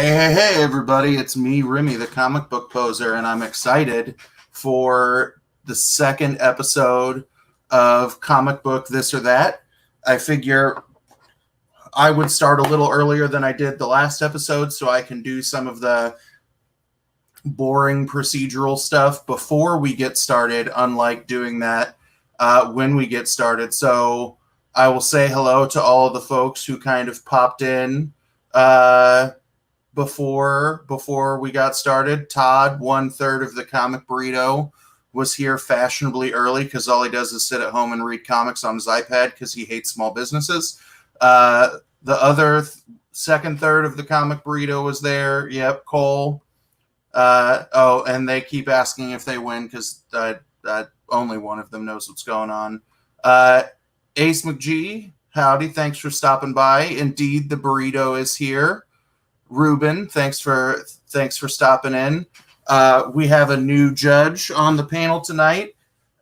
Hey, everybody, it's me, Remy, the comic book poser, and I'm excited for the second episode of Comic Book This or That. I figure I would start a little earlier than I did the last episode so I can do some of the boring procedural stuff before we get started, unlike doing that when we get started. So I will say hello to all of the folks who kind of popped in before we got started. Todd, 1/3 of the comic burrito, was here fashionably early because all he does is sit at home and read comics on his iPad because he hates small businesses. The other second third of the comic burrito was there. Yep, Cole. And they keep asking if they win because only one of them knows what's going on. Ace McGee, howdy. Thanks for stopping by. Indeed, the burrito is here. Ruben, thanks for stopping in. We have a new judge on the panel tonight,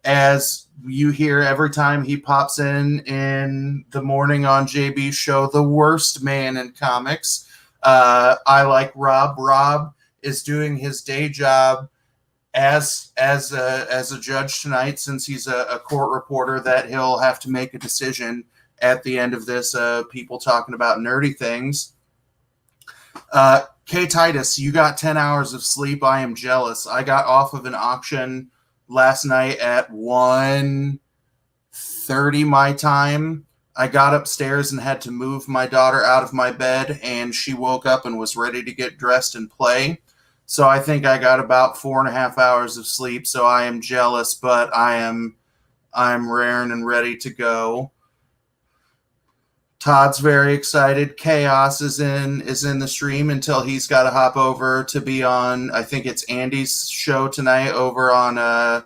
as you hear every time he pops in the morning on JB's show, the worst man in comics. I like Rob. Rob is doing his day job as a judge tonight, since he's a court reporter that he'll have to make a decision at the end of this. People talking about nerdy things. K. Titus, you got 10 hours of sleep. I am jealous. I got off of an auction last night at 1:30 my time. I got upstairs and had to move my daughter out of my bed, and she woke up and was ready to get dressed and play. So I think I got about 4.5 hours of sleep. So I am jealous, but I'm raring and ready to go. Todd's very excited. Chaos is in the stream until he's got to hop over to be on, I think it's Andy's show tonight over on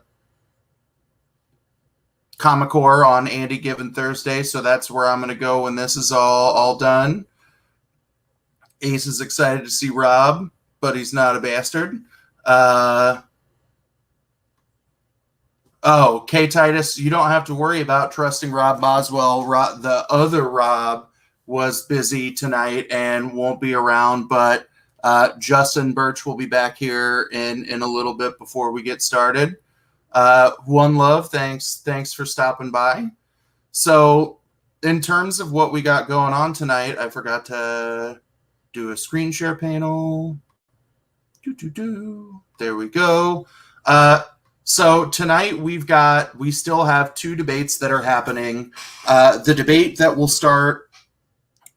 Comic-Core on Andy Given Thursday. So that's where I'm going to go when this is all done. Ace is excited to see Rob, but he's not a bastard. K. Titus, you don't have to worry about trusting Rob Boswell. The other Rob was busy tonight and won't be around, but Justin Birch will be back here in a little bit before we get started. One Love, thanks for stopping by. So in terms of what we got going on tonight, I forgot to do a screen share panel. There we go. So tonight we still have two debates that are happening. The debate that will start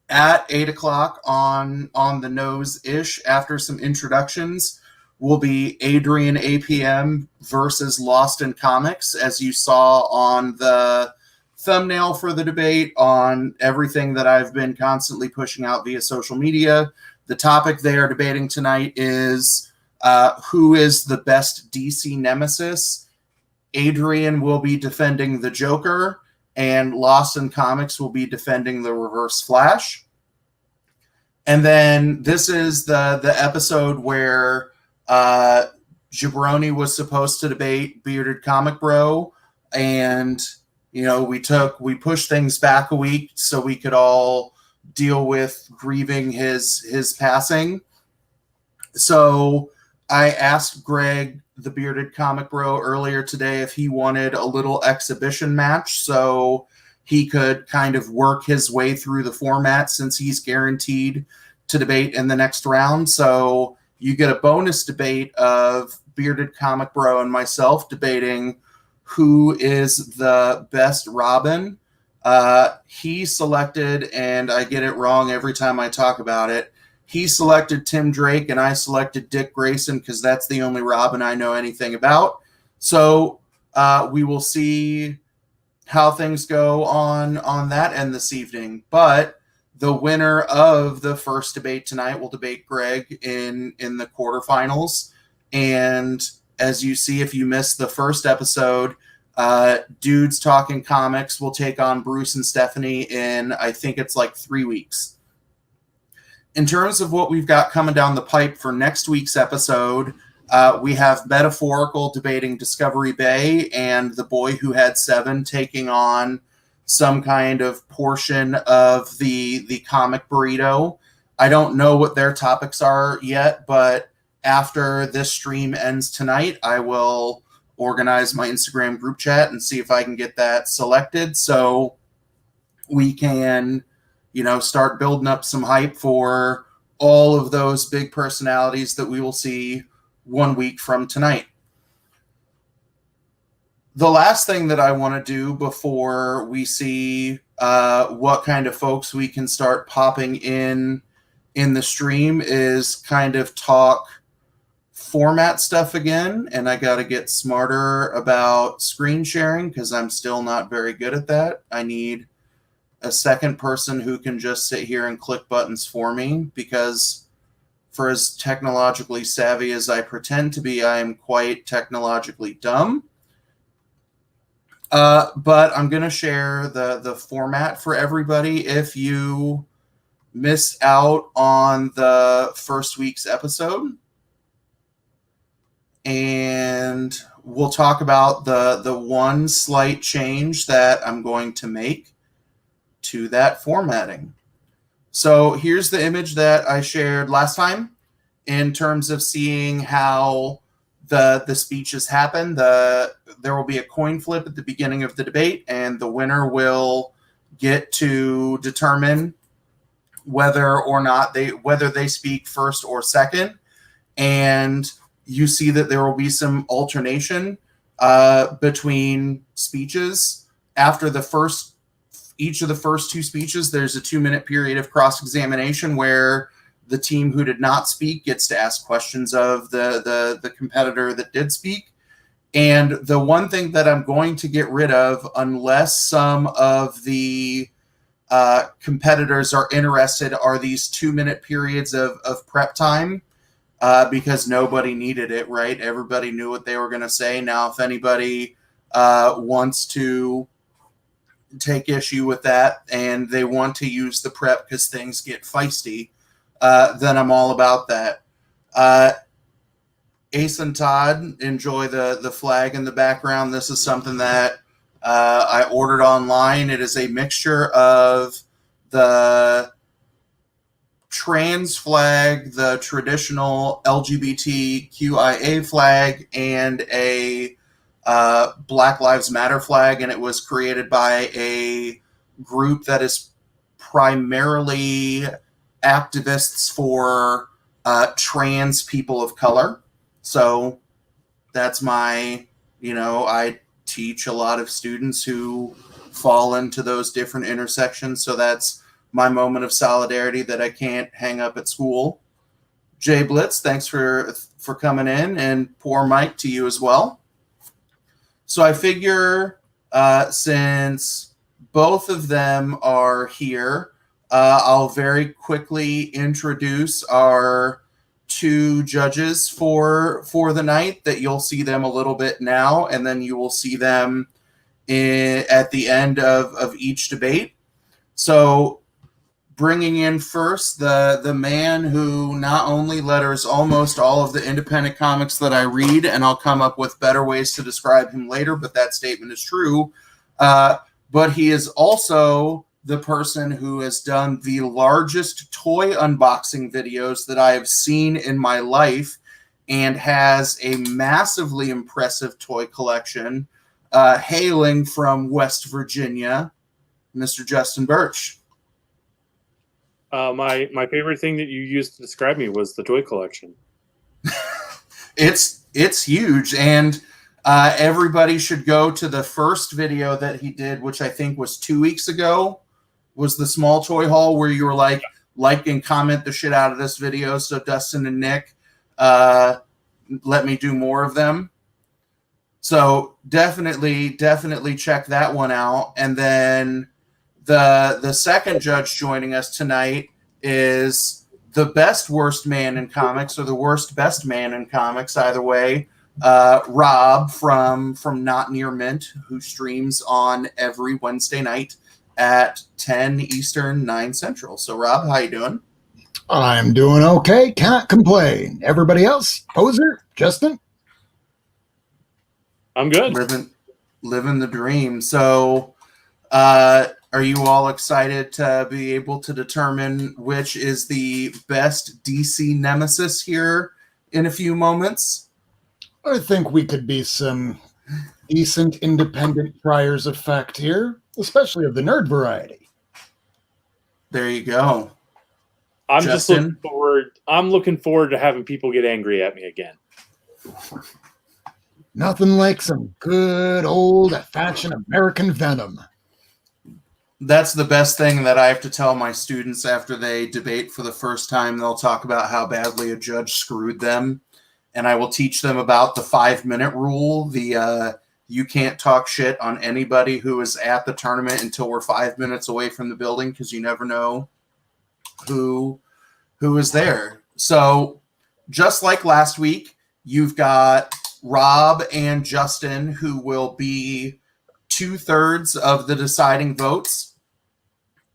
at 8 o'clock on the nose-ish after some introductions will be Adrian APM versus Lost in Comics, as you saw on the thumbnail for the debate, on everything that I've been constantly pushing out via social media. The topic they are debating tonight is who is the best DC nemesis. Adrian will be defending the Joker, and Lost in Comics will be defending the Reverse Flash. And then this is the episode where Jabroni was supposed to debate Bearded Comic Bro, and we pushed things back a week so we could all deal with grieving his passing. So I asked Greg, the Bearded Comic Bro, earlier today if he wanted a little exhibition match so he could kind of work his way through the format, since he's guaranteed to debate in the next round. So you get a bonus debate of Bearded Comic Bro and myself debating who is the best Robin. He selected, and I get it wrong every time I talk about it, he selected Tim Drake, and I selected Dick Grayson because that's the only Robin I know anything about. So we will see how things go on that end this evening. But the winner of the first debate tonight will debate Greg in the quarterfinals. And as you see, if you missed the first episode, Dudes Talking Comics will take on Bruce and Stephanie in, I think it's like 3 weeks. In terms of what we've got coming down the pipe for next week's episode, we have Metaphorical debating Discovery Bay, and The Boy Who Had Seven taking on some kind of portion of the comic burrito. I don't know what their topics are yet, but after this stream ends tonight, I will organize my Instagram group chat and see if I can get that selected so we can, start building up some hype for all of those big personalities that we will see 1 week from tonight. The last thing that I want to do before we see what kind of folks we can start popping in the stream is kind of talk format stuff again. And I got to get smarter about screen sharing because I'm still not very good at that. I need a second person who can just sit here and click buttons for me, because for as technologically savvy as I pretend to be, I am quite technologically dumb. But I'm going to share the format for everybody. If you miss out on the first week's episode, and we'll talk about the one slight change that I'm going to make to that formatting. So here's the image that I shared last time in terms of seeing how the speeches happen. There will be a coin flip at the beginning of the debate, and the winner will get to determine whether they speak first or second. And you see that there will be some alternation between speeches. After each of the first two speeches, there's a 2-minute period of cross-examination where the team who did not speak gets to ask questions of the competitor that did speak. And the one thing that I'm going to get rid of, unless some of the competitors are interested, are these 2-minute periods of prep time, because nobody needed it, right? Everybody knew what they were going to say. Now, if anybody wants to take issue with that and they want to use the prep because things get feisty, then I'm all about that. Ace and Todd, enjoy the flag in the background. This is something that I ordered online. It is a mixture of the trans flag, the traditional LGBTQIA flag, and a Black Lives Matter flag, and it was created by a group that is primarily activists for trans people of color. So that's my, I teach a lot of students who fall into those different intersections. So that's my moment of solidarity that I can't hang up at school. Jay Blitz, thanks for coming in, and poor Mike to you as well. So I figure since both of them are here, I'll very quickly introduce our two judges for the night, that you'll see them a little bit now, and then you will see them at the end of each debate. So bringing in first the man who not only letters almost all of the independent comics that I read, and I'll come up with better ways to describe him later, but that statement is true, but he is also the person who has done the largest toy unboxing videos that I have seen in my life, and has a massively impressive toy collection, hailing from West Virginia, Mr. Justin Birch. My favorite thing that you used to describe me was the toy collection. It's huge, and everybody should go to the first video that he did, which I think was 2 weeks ago, was the small toy haul, where you were like and comment the shit out of this video so Dustin and Nick let me do more of them. So definitely check that one out. And then the second judge joining us tonight is the best worst man in comics, or the worst best man in comics, either way, Rob from Not Near Mint, who streams on every Wednesday night at 10 Eastern, 9 Central. So Rob, how you doing? I'm doing okay. Can't complain. Everybody else? Poser? Justin? I'm good. Living the dream. So Are you all excited to be able to determine which is the best DC nemesis here in a few moments? I think we could be some decent independent triers of fact here, especially of the nerd variety. There you go. I'm Justin? I'm looking forward to having people get angry at me again. Nothing like some good old-fashioned American venom. That's the best thing that I have to tell my students after they debate for the first time. They'll talk about how badly a judge screwed them. And I will teach them about the 5-minute rule. You can't talk shit on anybody who is at the tournament until we're 5 minutes away from the building, because you never know who is there. So just like last week, you've got Rob and Justin, who will be 2/3 of the deciding votes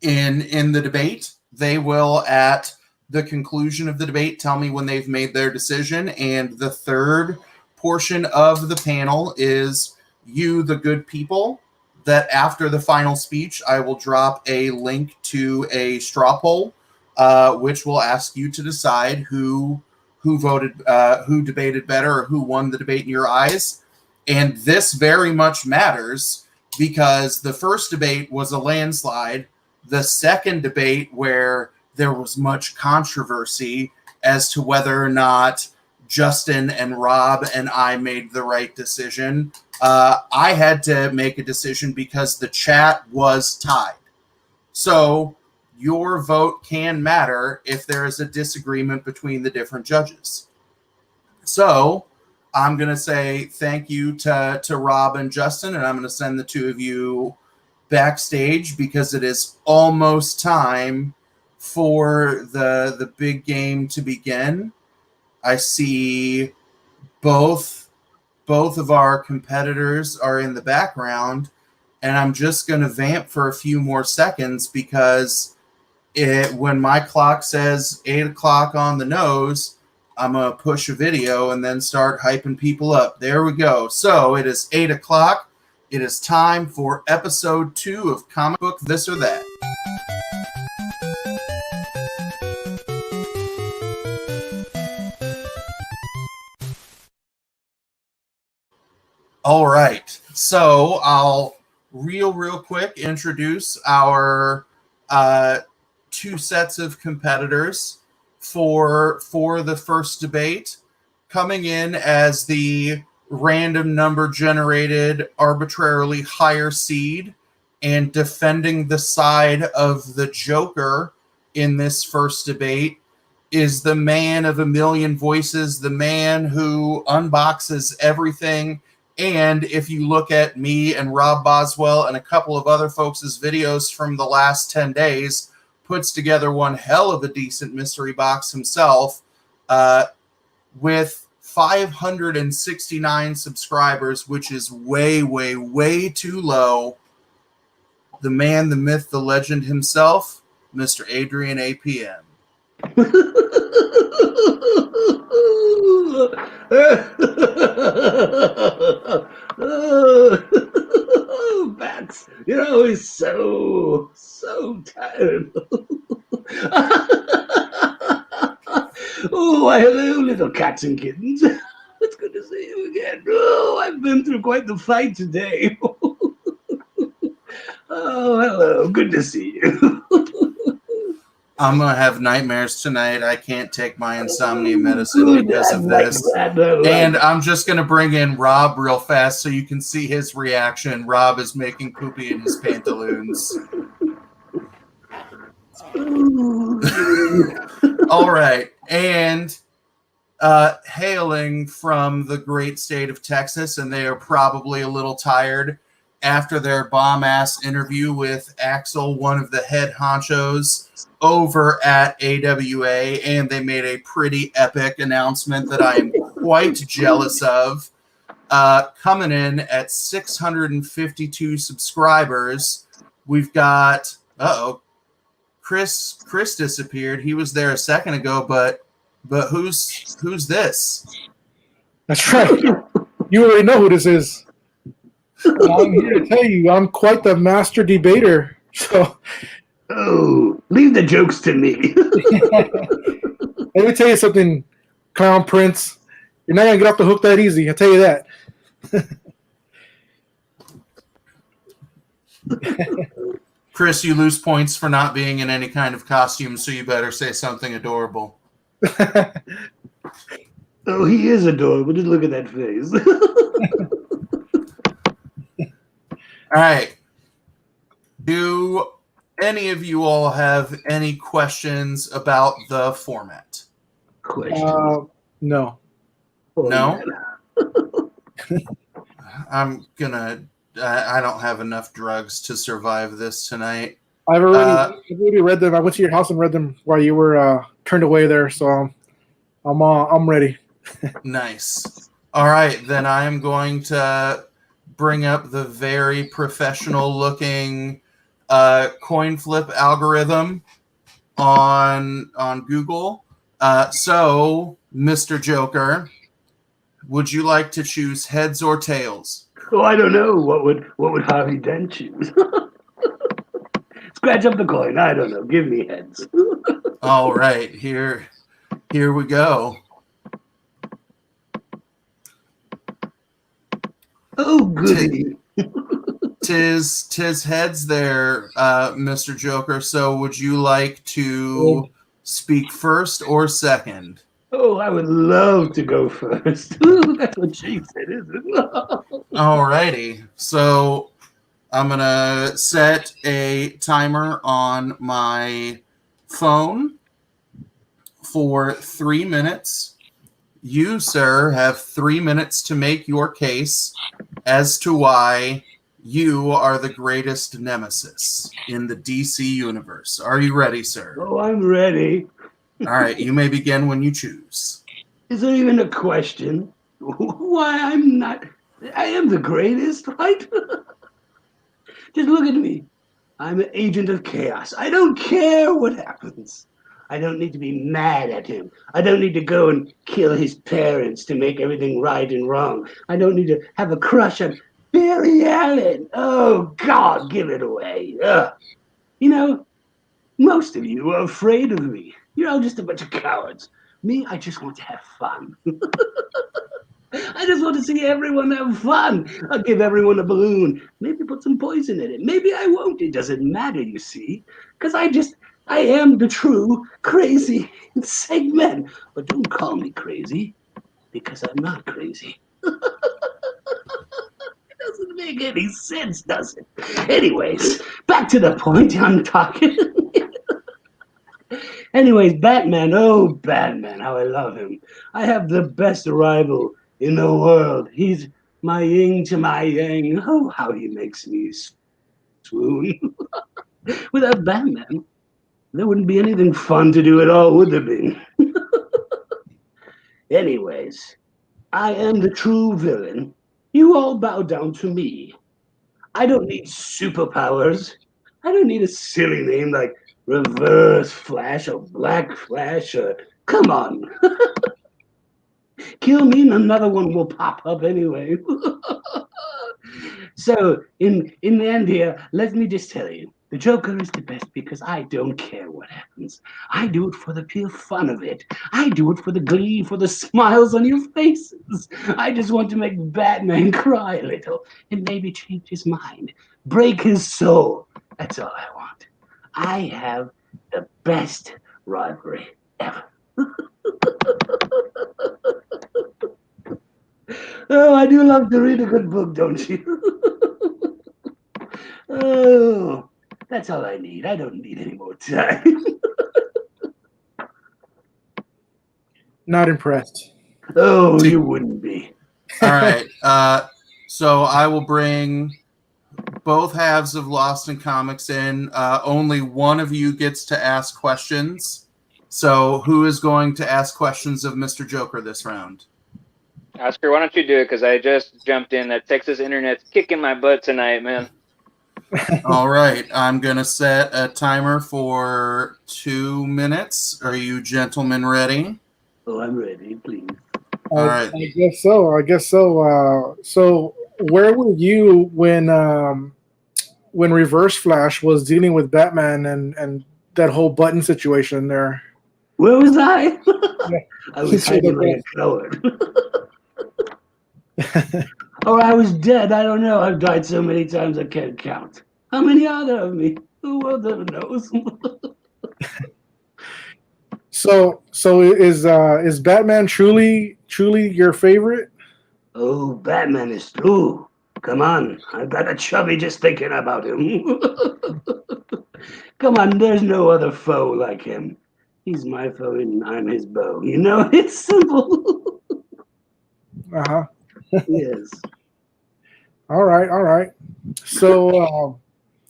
in the debate. They will, at the conclusion of the debate, tell me when they've made their decision. And the third portion of the panel is you, the good people, that after the final speech, I will drop a link to a straw poll, which will ask you to decide who voted, who debated better, or who won the debate in your eyes. And this very much matters because the first debate was a landslide. The second debate, where there was much controversy as to whether or not Justin and Rob and I made the right decision, I had to make a decision because the chat was tied. So your vote can matter if there is a disagreement between the different judges. So I'm going to say thank you to Rob and Justin, and I'm going to send the two of you backstage because it is almost time for the big game to begin. I see both of our competitors are in the background, and I'm just going to vamp for a few more seconds because when my clock says 8 o'clock on the nose, I'm going to push a video and then start hyping people up. There we go. So it is 8 o'clock. It is time for episode 2 of Comic Book This or That. All right. So I'll real quick introduce our two sets of competitors for the first debate. Coming in as the random number generated arbitrarily higher seed and defending the side of the Joker in this first debate is the man of a million voices, the man who unboxes everything. And if you look at me and Rob Boswell and a couple of other folks' videos from the last 10 days, puts together one hell of a decent mystery box himself, with 569 subscribers, which is way, way, way too low. The man, the myth, the legend himself, Mr. Adrian APM. Bats, you're always so tired. Oh, why, hello, little cats and kittens. It's good to see you again. Oh, I've been through quite the fight today. Oh, hello, good to see you. I'm going to have nightmares tonight. I can't take my insomnia medicine because of this. And I'm just going to bring in Rob real fast so you can see his reaction. Rob is making poopy in his pantaloons. All right. And hailing from the great state of Texas, and they are probably a little tired after their bomb-ass interview with Axel, one of the head honchos over at AWA, and they made a pretty epic announcement that I am quite jealous of. Coming in at 652 subscribers, we've got, Chris disappeared. He was there a second ago, but who's this? That's right. You already know who this is. I'm here to tell you, I'm quite the master debater. So Oh, leave the jokes to me. let me tell you something, Clown Prince. You're not gonna get off the hook that easy. I'll tell you that. Chris, you lose points for not being in any kind of costume, so you better say something adorable. Oh, he is adorable. Just look at that face. All right. Do any of you all have any questions about the format? Questions. No. No? I'm gonna. I don't have enough drugs to survive this tonight. I've already read them. I went to your house and read them while you were turned away there. So I'm ready. Nice. All right, then I am going to bring up the very professional-looking coin flip algorithm on Google. So, Mr. Joker, would you like to choose heads or tails? Oh, I don't know. What would Harvey Dent choose? Scratch up the coin. I don't know. Give me heads. All right, here we go. Oh, goody. Tis heads there, Mr. Joker. So would you like to speak first or second? Oh, I would love to go first. That's what she said, isn't it? Alrighty. So I'm gonna set a timer on my phone for 3 minutes. You, sir, have 3 minutes to make your case as to why you are the greatest nemesis in the DC universe. Are you ready, sir? Oh, I'm ready. All right, you may begin when you choose. Is there even a question? Why, I'm not. I am the greatest, right? Just look at me. I'm an agent of chaos. I don't care what happens. I don't need to be mad at him. I don't need to go and kill his parents to make everything right and wrong. I don't need to have a crush on Barry Allen. Oh, God, give it away. Ugh. You know, most of you are afraid of me. You're all just a bunch of cowards. Me, I just want to have fun. I just want to see everyone have fun. I'll give everyone a balloon. Maybe put some poison in it. Maybe I won't. It doesn't matter, you see. Because I am the true crazy insane man. But don't call me crazy, because I'm not crazy. It doesn't make any sense, does it? Anyways, back to the point I'm talking. Anyways, Batman. Oh, Batman, how I love him. I have the best rival in the world. He's my yin to my yang. Oh, how he makes me swoon. Without Batman, there wouldn't be anything fun to do at all, would there be? Anyways, I am the true villain. You all bow down to me. I don't need superpowers. I don't need a silly name like Reverse Flash or Black Flash or come on. Kill me and another one will pop up anyway. So in the end here, let me just tell you, the Joker is the best because I don't care what happens. I do it for the pure fun of it. I do it for the glee, for the smiles on your faces. I just want to make Batman cry a little and maybe change his mind, break his soul. That's all I want. I have the best rivalry ever. Oh, I do love to read a good book, don't you? Oh, that's all I need. I don't need any more time. Not impressed. Oh, you wouldn't be. All right. So I will bring both halves of Lost in Comics in. Only one of you gets to ask questions. So who is going to ask questions of Mr. Joker this round? Oscar, why don't you do it? Because I just jumped in. That Texas internet's kicking my butt tonight, man. All right. I'm going to set a timer for 2 minutes. Are you gentlemen ready? Oh, I'm ready, please. All right. I guess so. So where were you when when Reverse Flash was dealing with Batman and that whole button situation there. Where was I? Yeah. I was hiding my coward. Or I was dead. I don't know. I've died so many times I can't count. How many are there of me? Who will ever knows? So is Batman truly your favorite? Oh, Batman is true. Come on. I got a chubby just thinking about him. Come on, there's no other foe like him. He's my foe and I'm his bow. You know, it's simple. Uh-huh. Yes. All right. So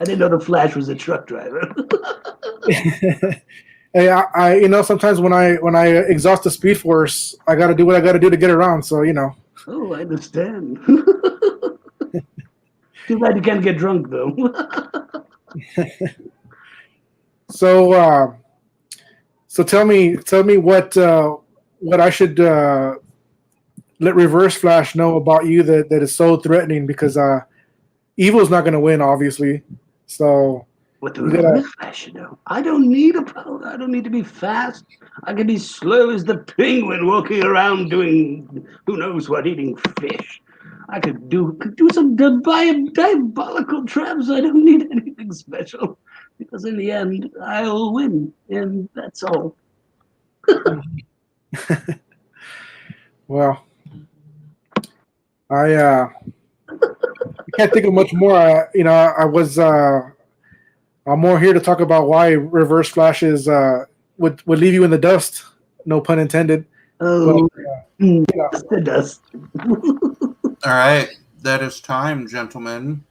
I didn't know the Flash was a truck driver. hey, I sometimes when I exhaust the Speed Force, I got to do what I got to do to get around. So Oh, I understand. Too bad you can't get drunk though. So so tell me what I should let Reverse Flash know about you that is so threatening, because Evil's not going to win, obviously. So What the you gotta. Reverse Flash, you know? I don't need a power. I don't need to be fast. I can be slow as the penguin walking around doing who knows what, eating fish. I could do some diabolical traps. I don't need anything special, because in the end, I'll win, and that's all. Well, I can't think of much more. I'm more here to talk about why Reverse Flash is would leave you in the dust. No pun intended. Oh, But the dust. All right, that is time, gentlemen.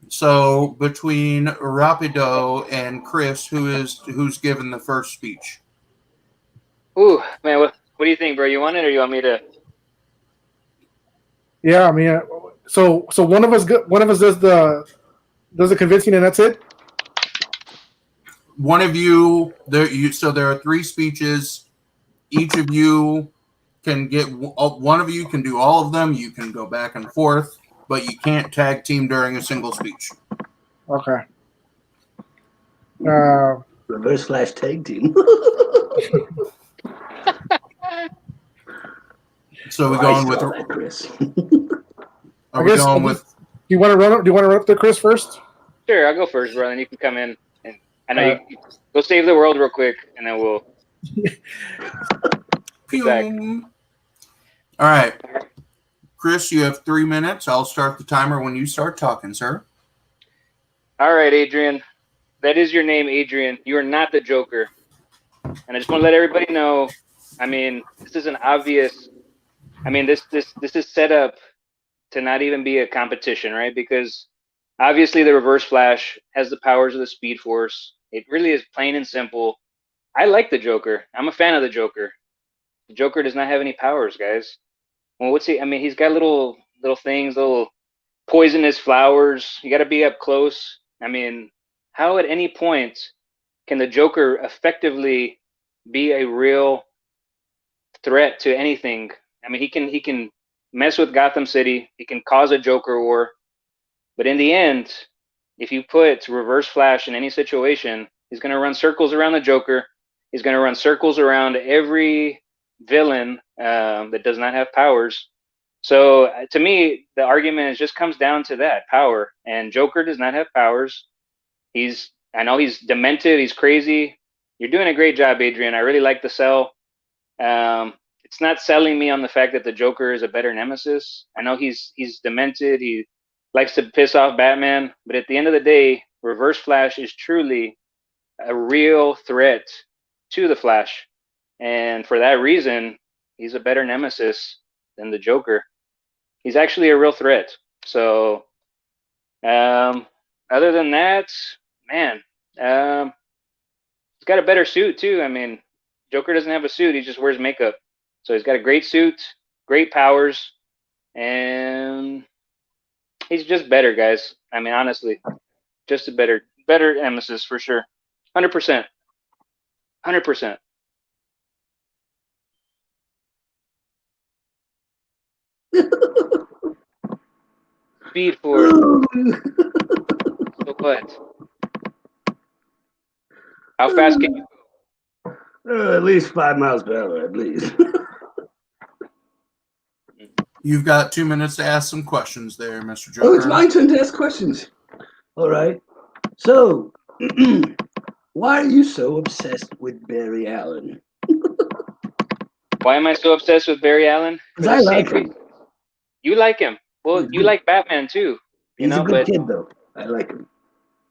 So between Rapido and Chris, who's given the first speech? Ooh, man, what do you think, bro? You want it or you want me to? yeah, I mean, so one of us does the convincing, and that's it. One of you there. So there are three speeches. Each of you can get one of you can do all of them. You can go back and forth, but you can't tag team during a single speech. Okay. Reverse Flash tag team. So we're I going saw with. that, Chris. Are we going with? Do you want to run up? Do you want to run up to Chris first? Sure, I'll go first, bro. Then you can come in, and I know Alright. you go save the world real quick, and then we'll. All right, Chris, you have 3 minutes. I'll start the timer when you start talking, sir. All right, Adrian. That is your name, Adrian. You are not the Joker. And I just want to let everybody know. I mean, this is an obvious. I mean, this is set up to not even be a competition, right? Because obviously the Reverse Flash has the powers of the Speed Force. It really is plain and simple. I like the Joker. I'm a fan of the Joker. The Joker does not have any powers, guys. Well, what's he? I mean, he's got little things, little poisonous flowers. You got to be up close. I mean, how at any point can the Joker effectively be a real threat to anything? I mean, he can mess with Gotham City. He can cause a Joker war. But in the end, if you put Reverse Flash in any situation, he's going to run circles around the Joker. He's going to run circles around every villain that does not have powers. So to me, the argument just comes down to that power. And Joker does not have powers. I know he's demented. He's crazy. You're doing a great job, Adrian. I really like the sell. It's not selling me on the fact that the Joker is a better nemesis. I know he's demented. He likes to piss off Batman. But at the end of the day, Reverse Flash is truly a real threat to the Flash. And for that reason, he's a better nemesis than the Joker. He's actually a real threat. So, other than that, man, he's got a better suit too. I mean, Joker doesn't have a suit; he just wears makeup. So he's got a great suit, great powers, and he's just better, guys. I mean, honestly, just a better nemesis for sure. 100%. 100%. Speed Force. But how fast can you go? At least 5 miles per hour, at least. You've got 2 minutes to ask some questions there, Mr. Joker. Oh, it's my turn to ask questions. All right. So, why are you so obsessed with Barry Allen? Why am I so obsessed with Barry Allen? For Because the I same like him. reason. You like him. Well, He's you good. like Batman too. You He's know, a good but kid, though. I like him.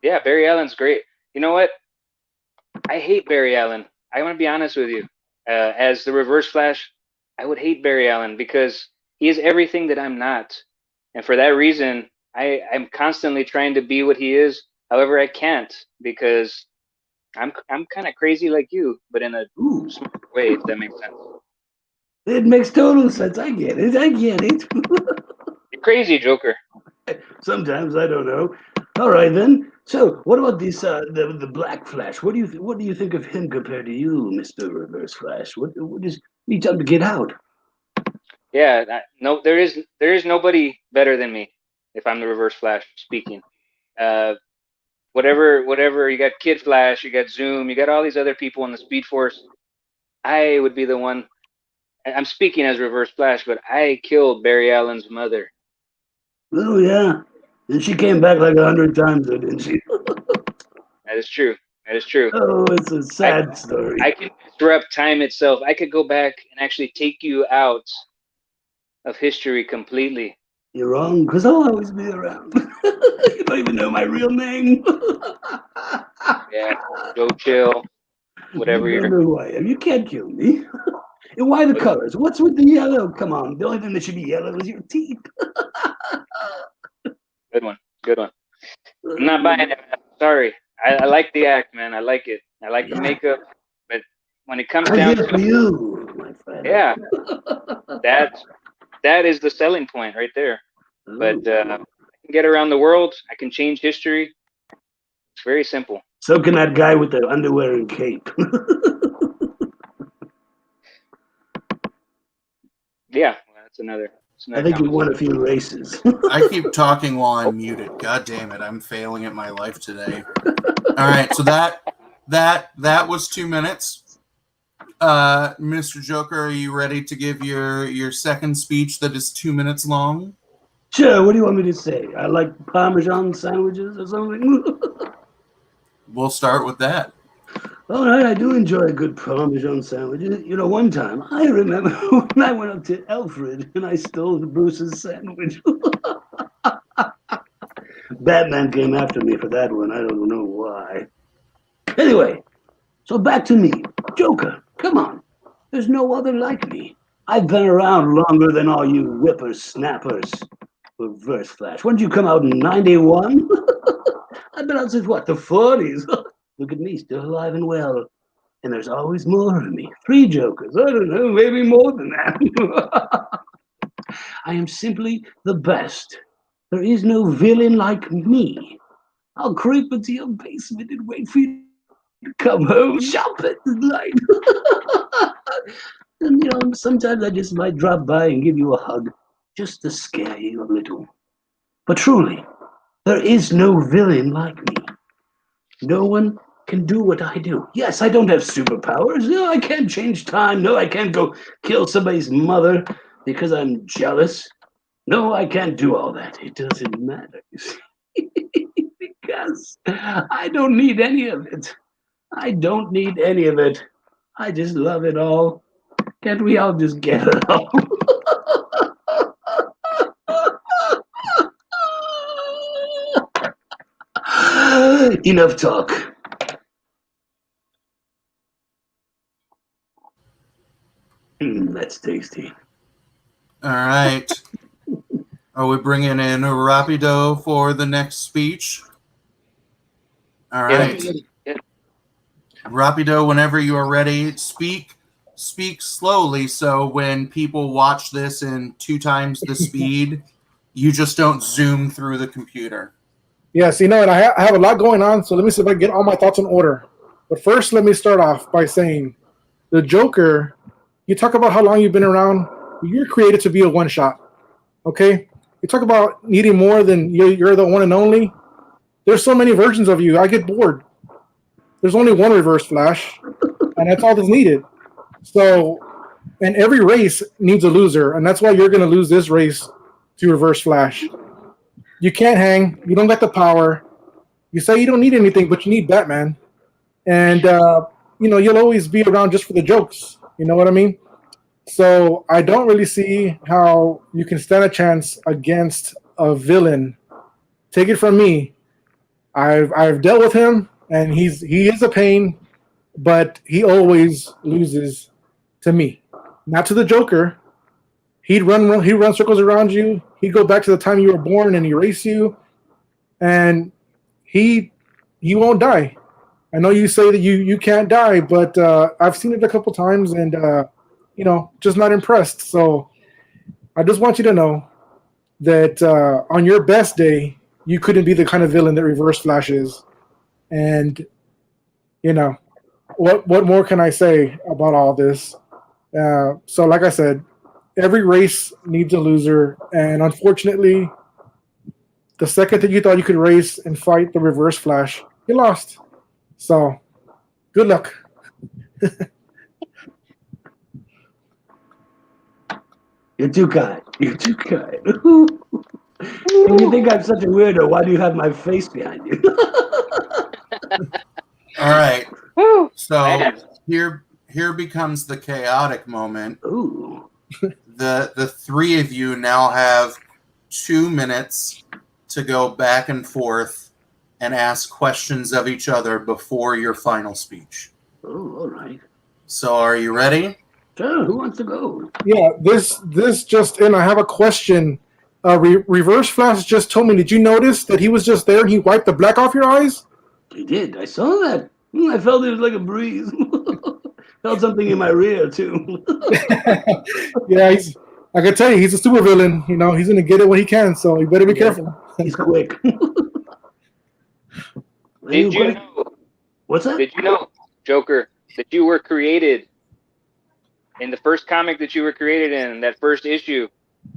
yeah, Barry Allen's great. You know what? I hate Barry Allen. I want to be honest with you. As the Reverse Flash, I would hate Barry Allen because he is everything that I'm not. And for that reason, I'm constantly trying to be what he is. However, I can't because I'm kind of crazy like you, but in a Ooh, smart way, if that makes sense. it makes total sense. I get it. I get it. You're crazy, Joker. Sometimes I don't know. All right then. So, what about this? The Black Flash. What do you think of him compared to you, Mister Reverse Flash? What is? You tell him to get out. Yeah, no, there is nobody better than me if I'm the Reverse Flash speaking. Whatever, you got Kid Flash, you got Zoom, you got all these other people in the Speed Force. I would be the one. I'm speaking as Reverse Flash, but I killed Barry Allen's mother. Oh yeah, and she came back like 100 times, though, didn't she? That is true. That is true. Oh, it's a sad story. I can disrupt time itself. I could go back and actually take you out of history completely. You're wrong, because I'll always be around. You don't even know my real name. Yeah, Joe Chill, whatever You you're. don't know who I am. You can't kill me. And why the colors? What's with the yellow? Come on. The only thing that should be yellow is your teeth. Good one. Good one. I'm not buying it. Sorry. I like the act, man. I like it. I like the makeup. But when it comes I'm down here for to you, my friend. yeah, that is the selling point right there. But I can get around the world. I can change history. It's very simple. So can that guy with the underwear and cape. Yeah, well, that's another. I think you won a few races. I keep talking while I'm muted. God damn it, I'm failing at my life today. All right, so that was 2 minutes. Mr. Joker, are you ready to give your second speech that is 2 minutes long? Sure, what do you want me to say? I like Parmesan sandwiches or something? We'll start with that. All right, I do enjoy a good Parmesan sandwich. You know, one time, I remember when I went up to Alfred and I stole Bruce's sandwich. Batman came after me for that one. I don't know why. Anyway, so back to me. Joker, come on. There's no other like me. I've been around longer than all you whippersnappers. Reverse Flash. When did you come out in 91? I've been out since what, the 40s? Look at me, still alive and well. And there's always more of me. 3 Jokers. I don't know, maybe more than that. I am simply the best. There is no villain like me. I'll creep into your basement and wait for you to come home, shop at the light. And you know, sometimes I just might drop by and give you a hug, just to scare you a little. But truly, there is no villain like me. No one can do what I do. Yes, I don't have superpowers. No, I can't change time. No, I can't go kill somebody's mother because I'm jealous. No, I can't do all that. It doesn't matter. Because I don't need any of it. I don't need any of it. I just love it all. Can't we all just get it all? Enough talk. That's tasty. All right. Are we bringing in Rapido for the next speech? All right. Yeah. Rapido, whenever you are ready, speak slowly so when people watch this in 2 times the speed, you just don't zoom through the computer. Yes, you know what? I have a lot going on, so let me see if I can get all my thoughts in order. But first, let me start off by saying, the Joker, you talk about how long you've been around. You're created to be a one-shot, okay? You talk about needing more than you're the one and only. there's so many versions of you. I get bored. There's only one Reverse Flash, and that's all that's needed. So, and every race needs a loser, and that's why you're going to lose this race to Reverse Flash. You can't hang. You don't got the power. You say you don't need anything, but you need Batman. And, you'll always be around just for the jokes. You know what I mean? So I don't really see how you can stand a chance against a villain. Take it from me. I've dealt with him, and he is a pain, but he always loses to me, not to the Joker. He'd run circles around you. He'd go back to the time you were born and erase you, and he won't die. I know you say that you can't die, but I've seen it a couple times, and just not impressed. So I just want you to know that on your best day, you couldn't be the kind of villain that Reverse Flash is. And what more can I say about all this? So like I said, every race needs a loser, and unfortunately, the second that you thought you could race and fight the Reverse Flash, you lost. So, good luck. You're too kind. You're too kind. If you think I'm such a weirdo, why do you have my face behind you? All right. Woo. So Man. here becomes the chaotic moment. Ooh. The three of you now have 2 minutes to go back and forth and ask questions of each other before your final speech. Oh, all right. So are you ready? Sure, who wants to go? Yeah, this just in. I have a question. Reverse Flash just told me. Did you notice that he was just there and he wiped the black off your eyes? He did. I saw that. I felt it was like a breeze. Felt something in my rear, too. Yeah, I can tell you, he's a supervillain. He's gonna get it when he can. So you better be careful. He's quick. Did you know? What's that? Did you know, Joker, that you were created in the first comic that you were created in, that first issue?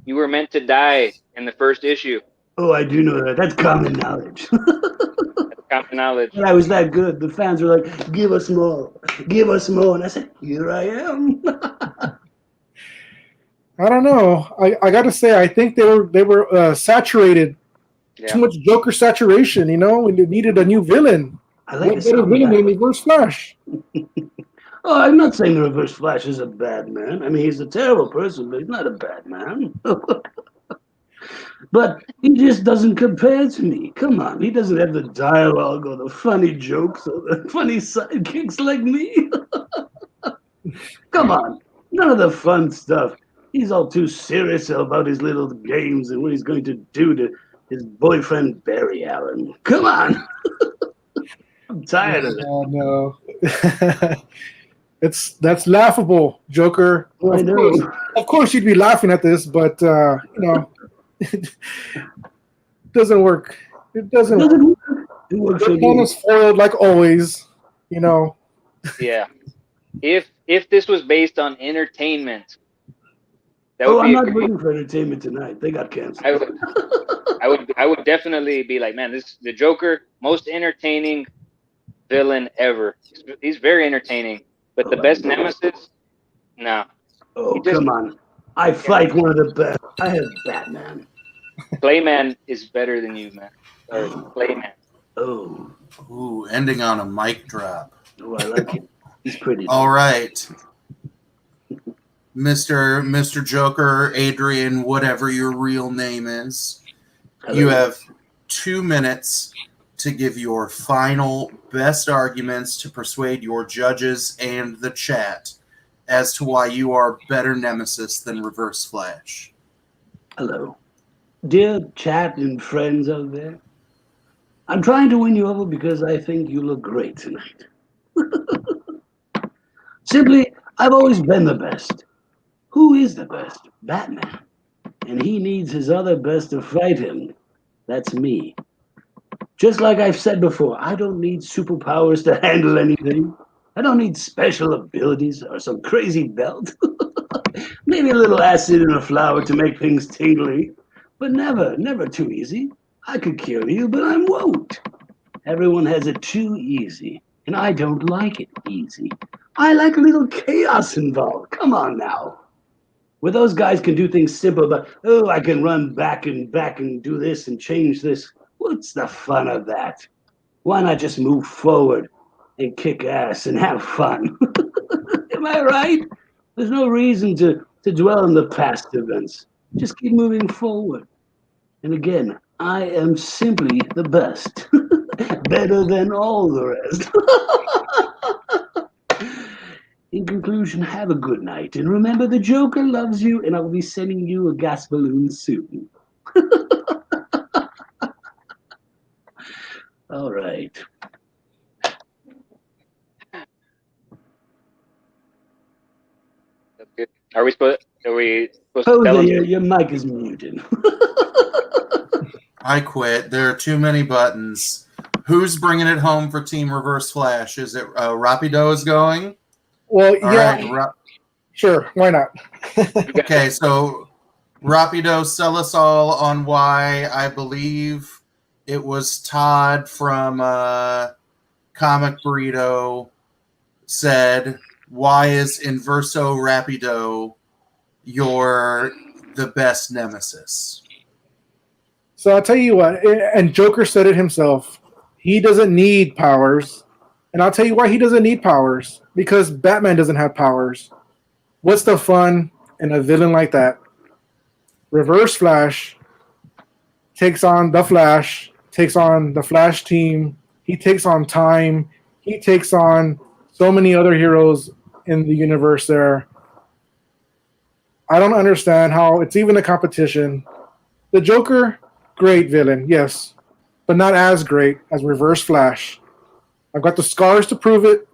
You were meant to die in the first issue. Oh, I do know that. That's common knowledge. That's common knowledge. I was that good. The fans were like, "Give us more, give us more," and I said, "Here I am." I don't know. I got to say, I think they were saturated. Yeah. Too much Joker saturation. And they needed a new villain. I like What better villain than Reverse Flash? Oh, I'm not saying the Reverse Flash is a bad man. I mean, he's a terrible person, but he's not a bad man. But he just doesn't compare to me. Come on, he doesn't have the dialogue or the funny jokes or the funny sidekicks like me. Come on, none of the fun stuff. He's all too serious about his little games and what he's going to do to his boyfriend Barry Allen. Come on. I'm tired of it. Oh no. That's laughable, Joker. Oh, I know. Of course you'd be laughing at this, but it doesn't work. It doesn't work. It works for They're kind me. of spoiled like always, Yeah. If this was based on entertainment, that Oh, would I'm be not a great. looking for entertainment tonight. They got canceled. I would definitely be like, man, this the Joker, most entertaining villain ever. He's very entertaining, but the best nemesis, no. Oh, He just- come on. I fight one of the best. I have Batman. Playman is better than you, man. Or Playman. Oh, Ooh, ending on a mic drop. oh, I like him. He's pretty. All right. Mr. Joker, Adrian, whatever your real name is. You have 2 minutes to give your final best arguments to persuade your judges and the chat as to why you are better nemesis than Reverse Flash. Hello. Dear chat and friends out there, I'm trying to win you over because I think you look great tonight. Simply, I've always been the best. Who is the best? Batman. And he needs his other best to fight him. That's me. Just like I've said before, I don't need superpowers to handle anything. I don't need special abilities or some crazy belt. Maybe a little acid and a flower to make things tingly. But never too easy. I could kill you, but I won't. Everyone has it too easy, and I don't like it easy. I like a little chaos involved. Come on now. Where those guys can do things simple, but oh, I can run back and do this and change this. What's the fun of that? Why not just move forward and kick ass and have fun? Am I right? There's no reason to dwell on the past events. Just keep moving forward. And again, I am simply the best. Better than all the rest. In conclusion, have a good night. And remember, the Joker loves you, and I will be sending you a gas balloon soon. All right. That's good. Are we supposed to tell Jose, him? your mic is muted. I quit. There are too many buttons. Who's bringing it home for Team Reverse Flash? Is it Rapido is going? Well, All yeah, right. sure. Why not? Okay, so Rapido, sell us all on why I believe it was Todd from Comic Burrito said, why is Inverso Rapido the best nemesis? So I'll tell you what, and Joker said it himself. He doesn't need powers. And I'll tell you why he doesn't need powers. Because Batman doesn't have powers. What's the fun in a villain like that? Reverse Flash takes on the Flash, takes on the Flash team. He takes on Time. He takes on so many other heroes in the universe there. I don't understand how it's even a competition. The Joker, great villain, yes, but not as great as Reverse Flash. I've got the scars to prove it,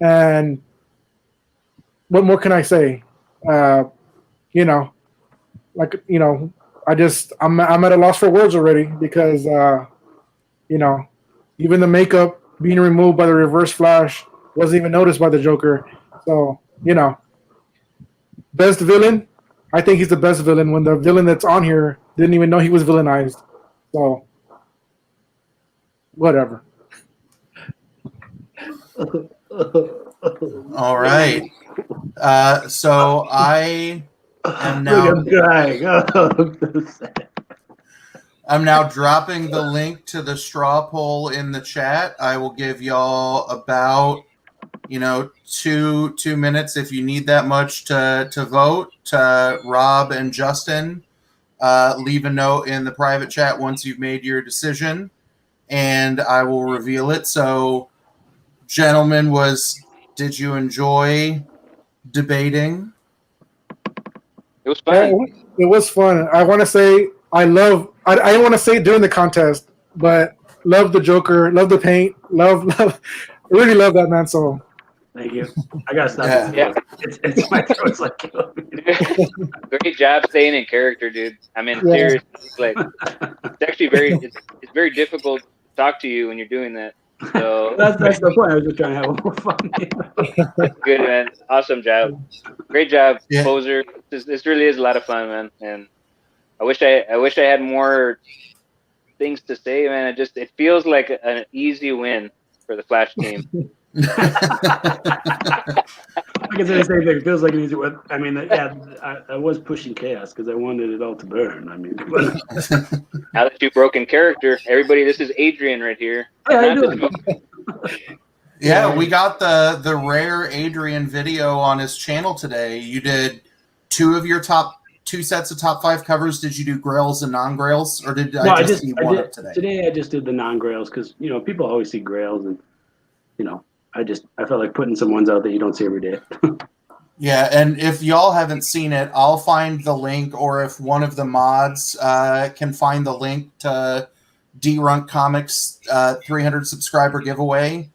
and what more can I say? I'm at a loss for words already because even the makeup being removed by the Reverse Flash wasn't even noticed by the Joker. So, best villain, I think he's the best villain when the villain that's on here didn't even know he was villainized. So, whatever. All right. So I am now. Look, I'm crying. I'm now dropping the link to the straw poll in the chat. I will give y'all about 2 minutes if you need that much to vote. Rob and Justin, leave a note in the private chat once you've made your decision, and I will reveal it. So, gentlemen, did you enjoy debating? It was fun. It was fun. I want to say I don't want to say it during the contest, but love the Joker, love the paint, love, really love that man. So Thank you. I gotta stop. Yeah. It's my throat's like killing me. Great job staying in character, dude. I mean, seriously, like it's actually it's very difficult to talk to you when you're doing that. So that's the point. I was just trying to have more fun. good, man. Awesome job. Great job, Yeah. Poser. This really is a lot of fun, man. And I wish I had more things to say, man. It feels like an easy win for the Flash team. I can say the same thing. It feels like an easy one. I mean, yeah, I was pushing chaos because I wanted it all to burn. I mean, Now that you've broken character, everybody, this is Adrian right here. Hey, how you Not doing? this- Yeah, we got the rare Adrian video on his channel today. You did two sets of top 5 covers. Did you do grails and non-grails, or did I just see one up today? Today I just did the non-grails because people always see grails, and I felt like putting some ones out that you don't see every day. Yeah, and if y'all haven't seen it, I'll find the link, or if one of the mods can find the link to D-Runk Comics 300 subscriber giveaway,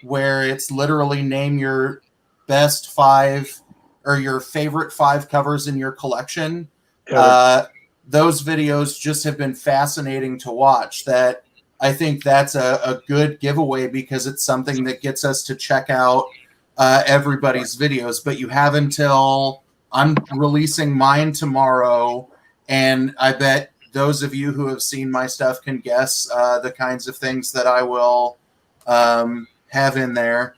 where it's literally name your best 5 or your favorite 5 covers in your collection. Those videos just have been fascinating to watch. That I think that's a good giveaway because it's something that gets us to check out everybody's videos. But you have until I'm releasing mine tomorrow, and I bet those of you who have seen my stuff can guess the kinds of things that I will have in there.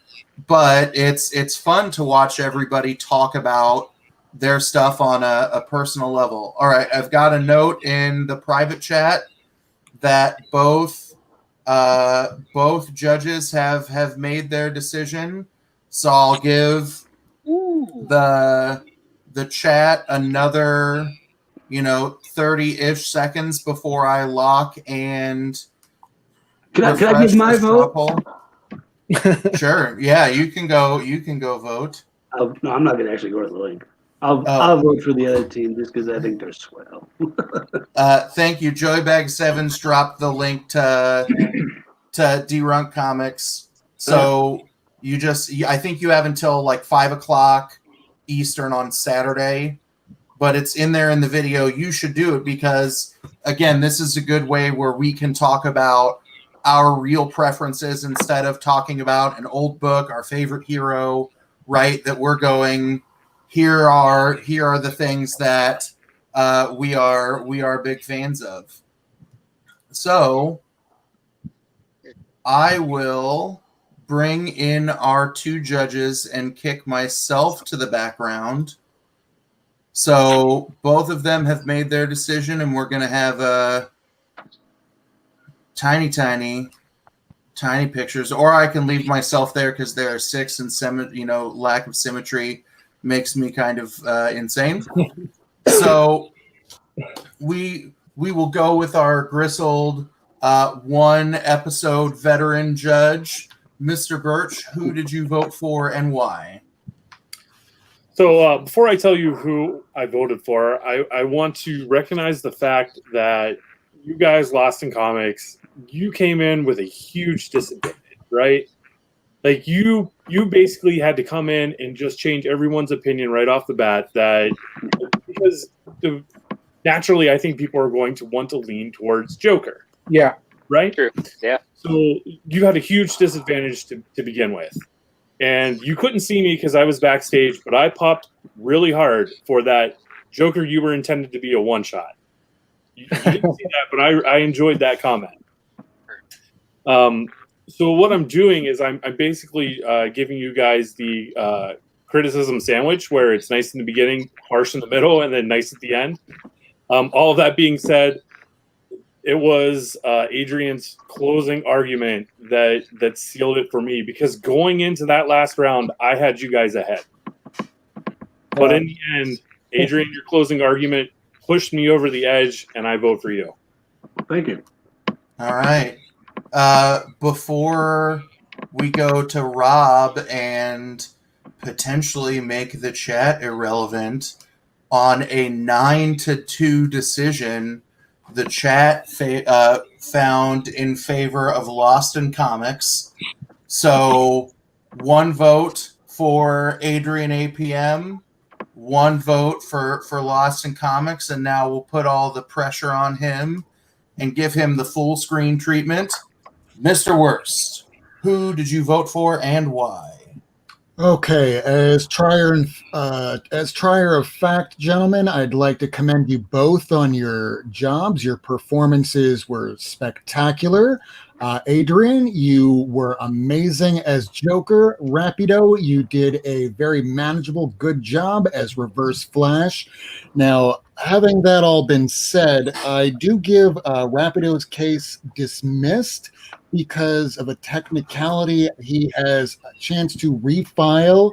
But it's fun to watch everybody talk about their stuff on a personal level. All right, I've got a note in the private chat that both judges have made their decision. So I'll give the chat another 30-ish seconds before I lock and Can I give my vote? Sure. Yeah, you can go vote. No, I'm not gonna actually go to the link. I'll vote for the other team just because I think they're swell. Thank you. Joybag Sevens dropped the link to D-Runk Comics. So I think you have until like 5:00 Eastern on Saturday, but it's in there in the video. You should do it because, again, this is a good way where we can talk about our real preferences instead of talking about an old book, our favorite hero, right? That we're going, here are the things that we are big fans of. So I will bring in our two judges and kick myself to the background. So both of them have made their decision, and we're going to have a tiny pictures, or I can leave myself there because there are 6 and lack of symmetry makes me kind of insane. So we will go with our grizzled 1-episode veteran judge, Mr. Birch. Who did you vote for and why? So before I tell you who I voted for, I want to recognize the fact that you guys, Lost in Comics, you came in with a huge disadvantage, right? Like you basically had to come in and just change everyone's opinion right off the bat, that because naturally I think people are going to want to lean towards Joker. Yeah. Right? True. Yeah. So you had a huge disadvantage to begin with. And you couldn't see me because I was backstage, but I popped really hard for that Joker. You were intended to be a one-shot. You didn't see that, but I enjoyed that comment. So what I'm doing is I'm basically giving you guys the criticism sandwich, where it's nice in the beginning, harsh in the middle, and then nice at the end. All of that being said, it was Adrian's closing argument that sealed it for me, because going into that last round, I had you guys ahead. But in the end, Adrian, your closing argument pushed me over the edge, and I vote for you. Thank you. All right. Before we go to Rob and potentially make the chat irrelevant, on a 9-2 decision, the chat found in favor of Lost in Comics. So 1 vote for Adrian APM, 1 vote for Lost in Comics, and now we'll put all the pressure on him and give him the full screen treatment. Mr. Worst, who did you vote for and why? Okay, as trier of fact, gentlemen, I'd like to commend you both on your jobs. Your performances were spectacular. Adrian, you were amazing as Joker. Rapido, you did a very manageable, good job as Reverse Flash. Now, having that all been said, I do give Rapido's case dismissed because of a technicality. He has a chance to refile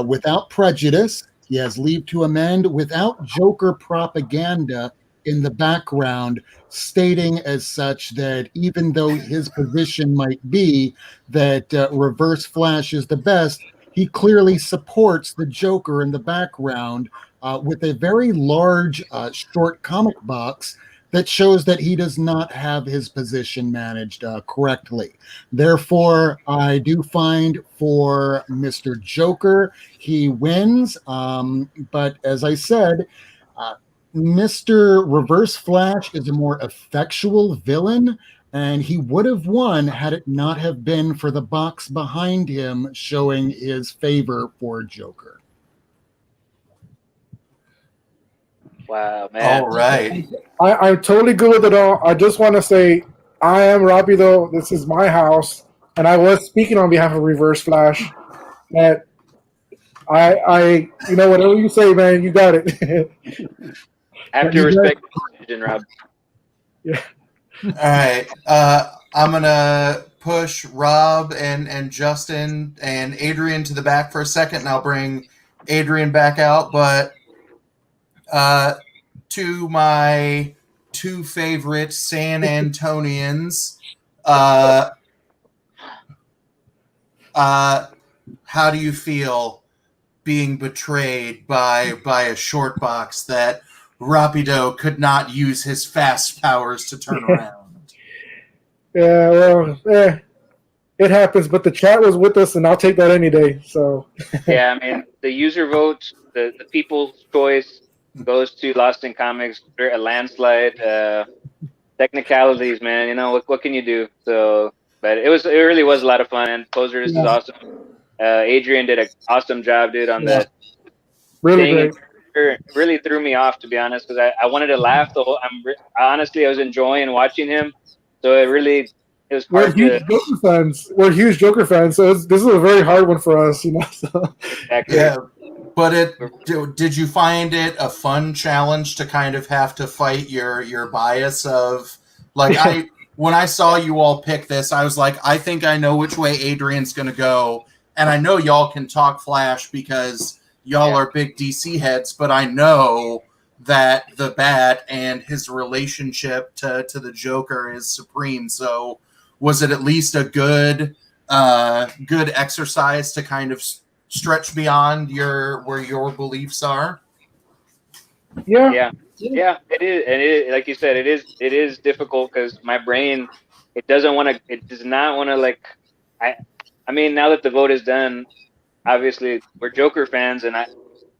without prejudice. He has leave to amend without Joker propaganda in the background, stating as such that even though his position might be that Reverse Flash is the best, he clearly supports the Joker in the background with a very large short comic box that shows that he does not have his position managed correctly. Therefore, I do find for Mr. Joker, he wins. But as I said, Mr. Reverse Flash is a more effectual villain, and he would have won had it not have been for the box behind him showing his favor for Joker. Wow, man. All right. I'm totally good with it all. I just want to say I am Robbie, though. This is my house, and I was speaking on behalf of Reverse Flash. That whatever you say, man, you got it. I have But to you guys- respect the decision, Rob. yeah. All right. I'm gonna push Rob and Justin and Adrian to the back for a second, and I'll bring Adrian back out. But to my two favorite San Antonians, how do you feel being betrayed by a short box that Rapido could not use his fast powers to turn around? Yeah, well, it happens. But the chat was with us, and I'll take that any day. So Yeah, I mean, the user vote, the people's choice goes to Lost in Comics, a landslide. Technicalities, man. You know what can you do? So, but it really was a lot of fun. And Poser, this is awesome. Adrian did an awesome job, dude, on that really thing. great. It really threw me off, to be honest, because I wanted to laugh the whole. Honestly, I was enjoying watching him. So it was We're hard huge to. Joker fans. We're huge Joker fans, so this is a very hard one for us, you know. So. Exactly. Yeah, but did you find it a fun challenge to kind of have to fight your bias of like when I saw you all pick this, I was like, I think I know which way Adrian's gonna go, and I know y'all can talk Flash because y'all are big DC heads, but I know that the Bat and his relationship to the Joker is supreme. So was it at least a good exercise to kind of stretch beyond where your beliefs are? Yeah. It is, and like you said, it is difficult because my brain, it does not want to like. I mean, now that the vote is done, obviously we're Joker fans, and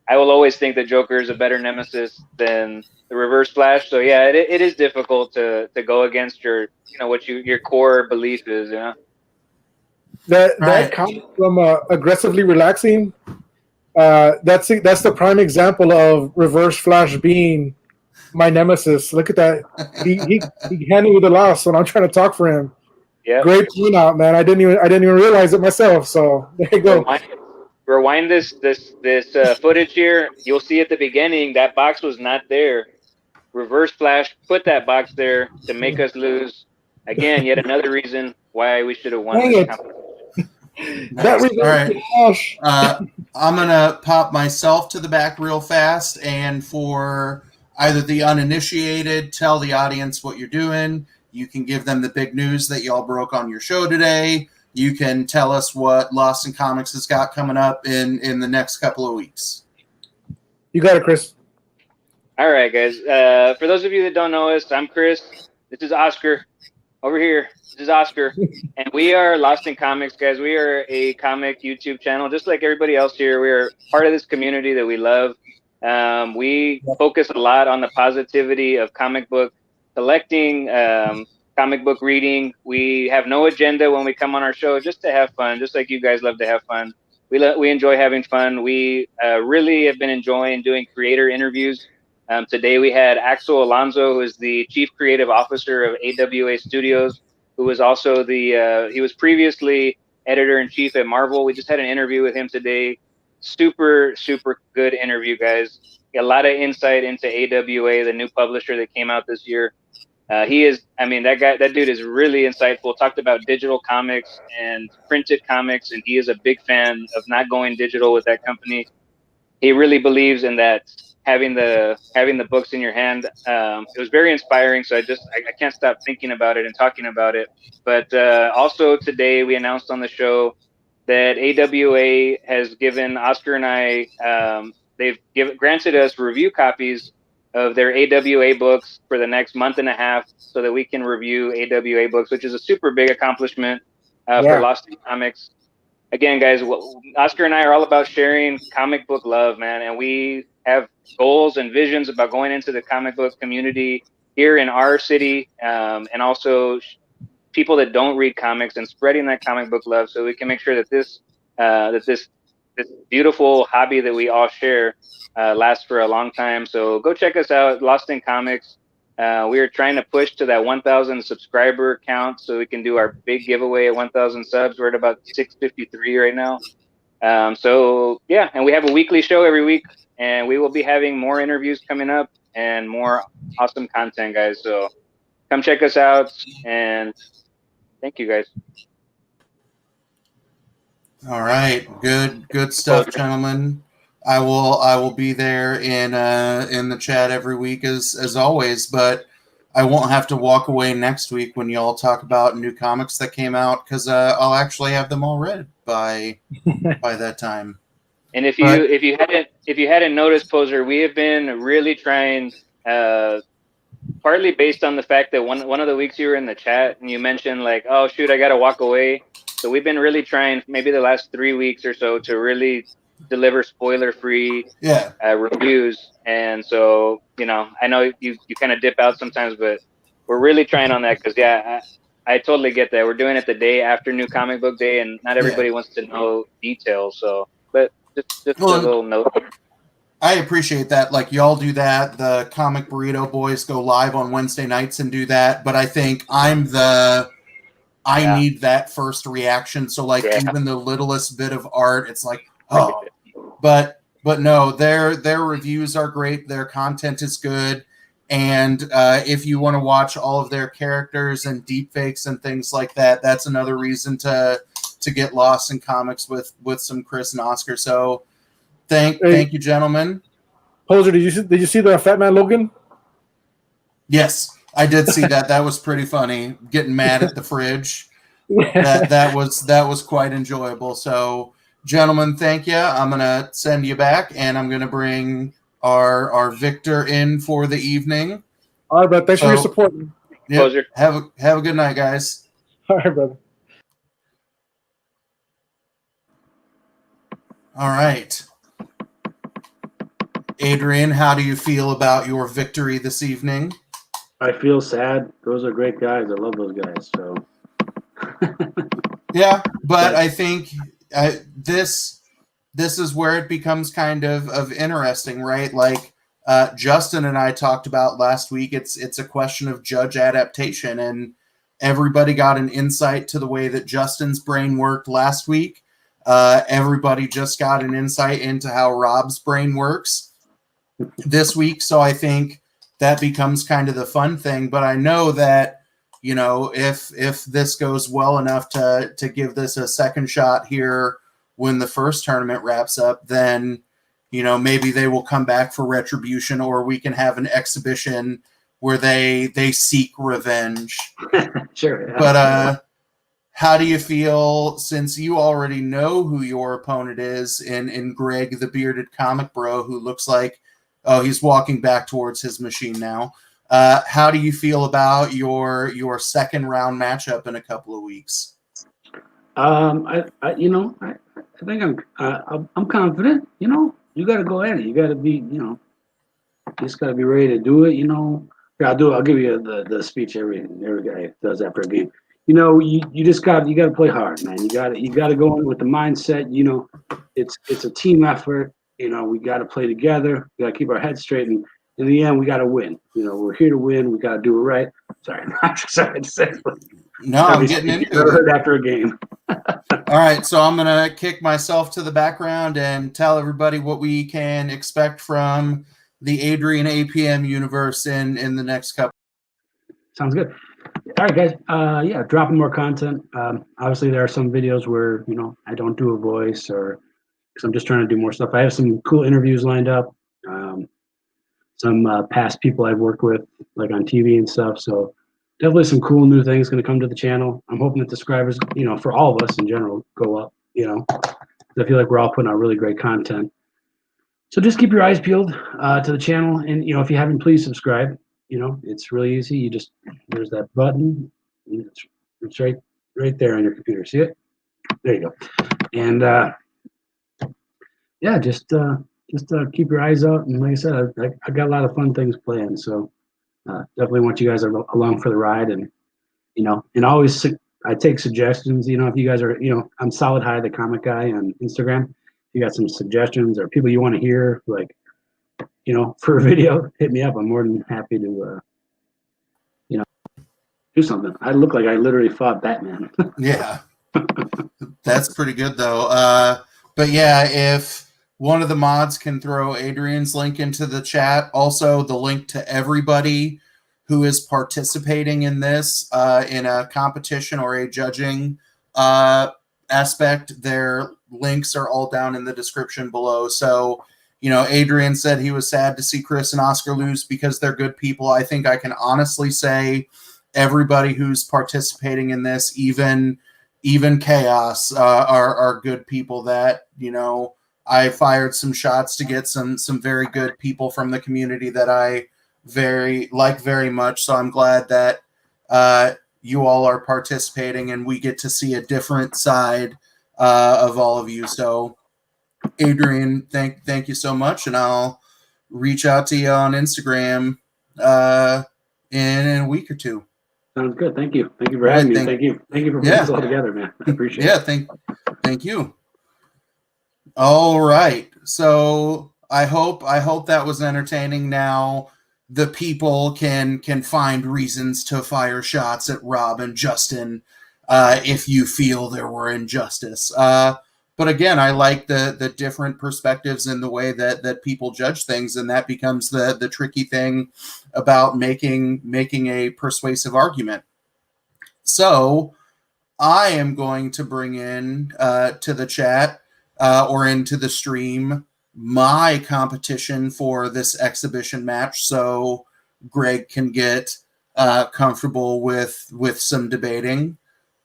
I will always think that Joker is a better nemesis than the Reverse Flash. So yeah, it is difficult to go against your your core belief is, you know. That comes from aggressively relaxing. That's the prime example of Reverse Flash being my nemesis. Look at that. He handed me the loss when I'm trying to talk for him. Yeah. Great point out, man. I didn't even realize it myself. So there you go. Rewind this footage here. You'll see at the beginning that box was not there. Reverse Flash put that box there to make us lose. Again, yet another reason why we should have won Dang this it. competition. That All right. I'm gonna pop myself to the back real fast, and for either the uninitiated, tell the audience what you're doing. You can give them the big news that y'all broke on your show today. You can tell us what Lost in Comics has got coming up in the next couple of weeks. You got it, Chris. All right, guys. For those of you that don't know us, I'm Chris. This is Oscar. Over here, this is Oscar. And we are Lost in Comics, guys. We are a comic YouTube channel, just like everybody else here. We are part of this community that we love. We focus a lot on the positivity of comic book collecting, comic book reading. We have no agenda when we come on our show, just to have fun, just like you guys love to have fun. We enjoy having fun. We really have been enjoying doing creator interviews. Today we had Axel Alonso, who is the Chief Creative Officer of AWA Studios, who was also he was previously Editor-in-Chief at Marvel. We just had an interview with him today. Super, super good interview, guys. A lot of insight into AWA, the new publisher that came out this year. That dude is really insightful. Talked about digital comics and printed comics, and he is a big fan of not going digital with that company. He really believes in that, having the books in your hand. It was very inspiring. So I can't stop thinking about it and talking about it. But also today we announced on the show that AWA has given Oscar and I, granted us review copies of their AWA books for the next month and a half, so that we can review AWA books, which is a super big accomplishment for Lost in Comics. Again, guys, Oscar and I are all about sharing comic book love, man, and we have goals and visions about going into the comic book community here in our city, and also people that don't read comics, and spreading that comic book love, so we can make sure that this this beautiful hobby that we all share lasts for a long time. So go check us out, Lost in Comics. We are trying to push to that 1,000 subscriber count so we can do our big giveaway at 1,000 subs. We're at about 653 right now. So yeah, and we have a weekly show every week, and we will be having more interviews coming up and more awesome content, guys. So come check us out, and thank you, guys. All right, good stuff, gentlemen. I will be there in the chat every week as always, but I won't have to walk away next week when y'all talk about new comics that came out, because I'll actually have them all read by that time. And if you hadn't noticed, Poser, we have been really trying, partly based on the fact that one of the weeks you were in the chat and you mentioned like, oh shoot, I gotta walk away. So we've been really trying, maybe the last 3 weeks or so, to really deliver spoiler-free reviews. And so, you know, I know you kind of dip out sometimes, but we're really trying on that, because yeah, I totally get that. We're doing it the day after New Comic Book Day, and not everybody wants to know details. So, but just a little note. I appreciate that. Like, y'all do that. The Comic Burrito Boys go live on Wednesday nights and do that. But I think I need that first reaction. So like even the littlest bit of art, it's like, oh, but no, their reviews are great. Their content is good. And if you want to watch all of their characters and deepfakes and things like that, that's another reason to get lost in comics with some Chris and Oscar. So thank you, gentlemen. Poser, did you see the Fat Man Logan? Yes. I did see that. That was pretty funny. Getting mad at the fridge. That was quite enjoyable. So, gentlemen, thank you. I'm gonna send you back, and I'm gonna bring our Victor in for the evening. All right, brother. Thanks for your support. Yep. Have a good night, guys. All right, brother. All right. Adrian, how do you feel about your victory this evening? I feel sad. Those are great guys. I love those guys. So yeah, but I think this is where it becomes kind of interesting, right? Like Justin and I talked about last week. It's a question of judge adaptation, and everybody got an insight to the way that Justin's brain worked last week. Everybody just got an insight into how Rob's brain works this week. So I think that becomes kind of the fun thing. But I know that, you know, if this goes well enough to give this a second shot here when the first tournament wraps up, then, you know, maybe they will come back for retribution, or we can have an exhibition where they seek revenge. Sure. Yeah. But how do you feel, since you already know who your opponent is in Greg the Bearded Comic Bro, who looks like, oh, he's walking back towards his machine now. How do you feel about your second round matchup in a couple of weeks? I think I'm confident. You know, you got to go at it. You got to be, you know, just got to be ready to do it. You know, I'll give you the speech every guy does after a game. You know, you got to play hard, man. You got to go in with the mindset. You know, it's a team effort. You know, we got to play together. We got to keep our heads straight, and in the end, we got to win. You know, we're here to win. We got to do it right. Sorry, I'm sorry to say. No, I'm getting into it after a game. All right, so I'm gonna kick myself to the background and tell everybody what we can expect from the Adrian APM universe in the next couple. Sounds good. All right, guys. Yeah, dropping more content. Obviously, there are some videos where, you know, I don't do a voice, or because I'm just trying to do more stuff. I have some cool interviews lined up. Some past people I've worked with, like on TV and stuff. So definitely some cool new things going to come to the channel. I'm hoping that the subscribers, you know, for all of us in general, go up. You know, I feel like we're all putting out really great content. So just keep your eyes peeled to the channel, and you know, if you haven't, please subscribe. You know, it's really easy. You just, there's that button. It's right there on your computer. See it? There you go. And yeah, just keep your eyes out. And like I said, I got a lot of fun things planned. So definitely want you guys along for the ride. And you know, and always I take suggestions. You know, if you guys are, you know, I'm Solid High, the comic guy on Instagram. If you got some suggestions or people you want to hear, like, for a video, hit me up. I'm more than happy to, do something. I look like I literally fought Batman. Yeah. That's pretty good, though. But yeah, if one of the mods can throw Adrian's link into the chat, also the link to everybody who is participating in this in a competition or a judging aspect, their links are all down in the description below. So, Adrian said he was sad to see Chris and Oscar lose because they're good people. I think I can honestly say everybody who's participating in this, even Chaos, are good people that, I fired some shots to get some very good people from the community that I very much. So I'm glad that you all are participating and we get to see a different side of all of you. So Adrian, thank you so much, and I'll reach out to you on Instagram in a week or two. Sounds good. Thank you. Thank you for having me. Thank you for putting this all together, man. I appreciate it. Thank you. All right. So I hope that was entertaining. Now the people can find reasons to fire shots at Rob and Justin if you feel there were injustice. But again, I like the different perspectives in the way that people judge things, and that becomes the tricky thing about making a persuasive argument. So I am going to bring in to the chat or into the stream my competition for this exhibition match, so Greg can get comfortable with some debating.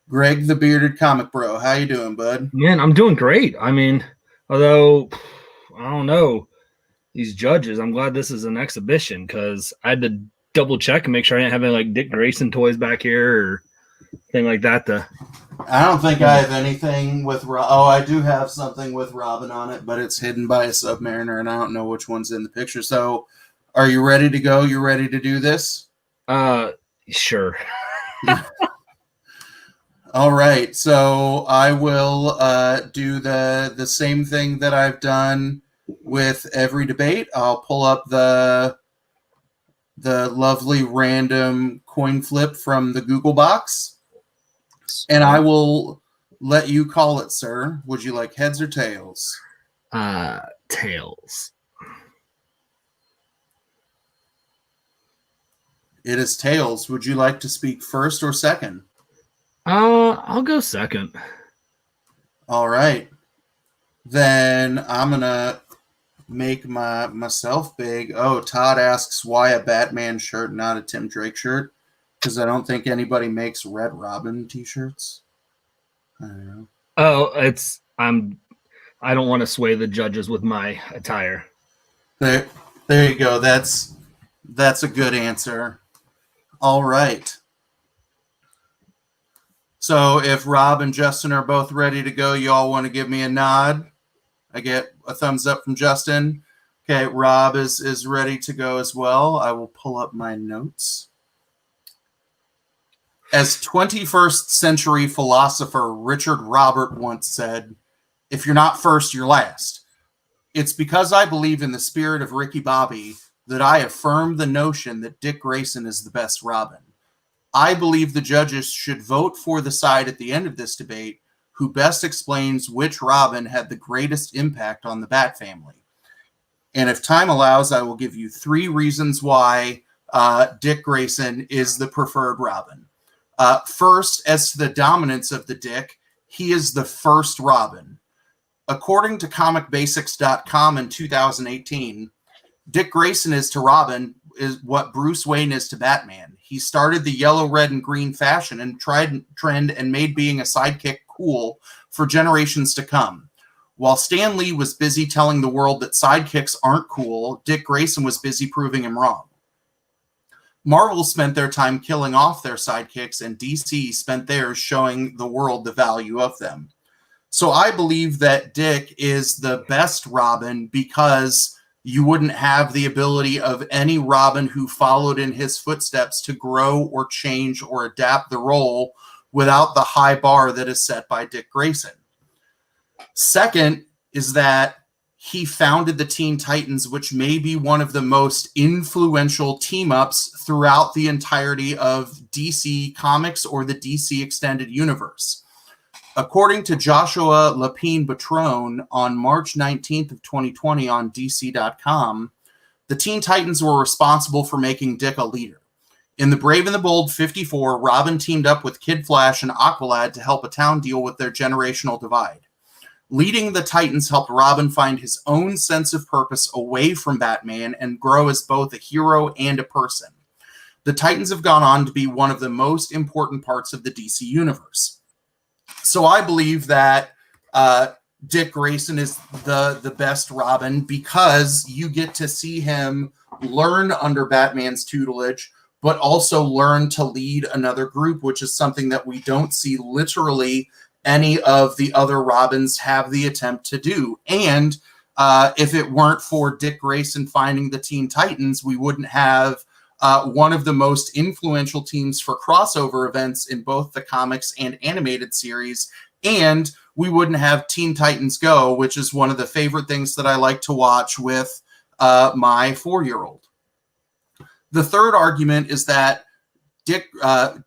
Greg, the bearded comic bro, how you doing, bud? Man, I'm doing great. I mean, although I don't know these judges, I'm glad this is an exhibition because I had to double check and make sure I didn't have any like Dick Grayson toys back here or thing like that. I don't think I have anything with I do have something with Robin on it, but it's hidden by a Submariner, and I don't know which one's in the picture. So, are you ready to go? You ready to do this? Sure. All right, so I will do the same thing that I've done with every debate. I'll pull up the lovely random coin flip from the Google box, and I will let you call it, sir. Would you like heads or tails? Tails. It is tails. Would you like to speak first or second? I'll go second. All right. Then I'm gonna make myself big. Oh, Todd asks why a Batman shirt, not a Tim Drake shirt, because I don't think anybody makes Red Robin t-shirts. I don't know. Oh, I don't want to sway the judges with my attire. There you go. That's a good answer. All right. So if Rob and Justin are both ready to go, you all want to give me a nod? I get a thumbs up from Justin. Okay, Rob is ready to go as well. I will pull up my notes. As 21st century philosopher Richard Robert once said, if you're not first, you're last. It's because I believe in the spirit of Ricky Bobby that I affirm the notion that Dick Grayson is the best Robin. I believe the judges should vote for the side at the end of this debate who best explains which Robin had the greatest impact on the Bat family. And if time allows, I will give you 3 reasons why Dick Grayson is the preferred Robin. First, as to the dominance of the Dick, he is the first Robin. According to comicbasics.com in 2018, Dick Grayson is to Robin is what Bruce Wayne is to Batman. He started the yellow, red, and green fashion and trend and made being a sidekick cool for generations to come. While Stan Lee was busy telling the world that sidekicks aren't cool, Dick Grayson was busy proving him wrong. Marvel spent their time killing off their sidekicks, and DC spent theirs showing the world the value of them. So I believe that Dick is the best Robin because you wouldn't have the ability of any Robin who followed in his footsteps to grow or change or adapt the role without the high bar that is set by Dick Grayson. Second, is that he founded the Teen Titans, which may be one of the most influential team-ups throughout the entirety of DC Comics or the DC Extended Universe. According to Joshua Lapine-Batrone on March 19th of 2020 on DC.com, the Teen Titans were responsible for making Dick a leader. In the Brave and the Bold 54, Robin teamed up with Kid Flash and Aqualad to help a town deal with their generational divide. Leading the Titans helped Robin find his own sense of purpose away from Batman and grow as both a hero and a person. The Titans have gone on to be one of the most important parts of the DC universe. So I believe that Dick Grayson is the best Robin because you get to see him learn under Batman's tutelage, but also learn to lead another group, which is something that we don't see literally any of the other Robins have the attempt to do. And if it weren't for Dick Grayson finding the Teen Titans, we wouldn't have one of the most influential teams for crossover events in both the comics and animated series. And we wouldn't have Teen Titans Go, which is one of the favorite things that I like to watch with my 4-year-old. The third argument is that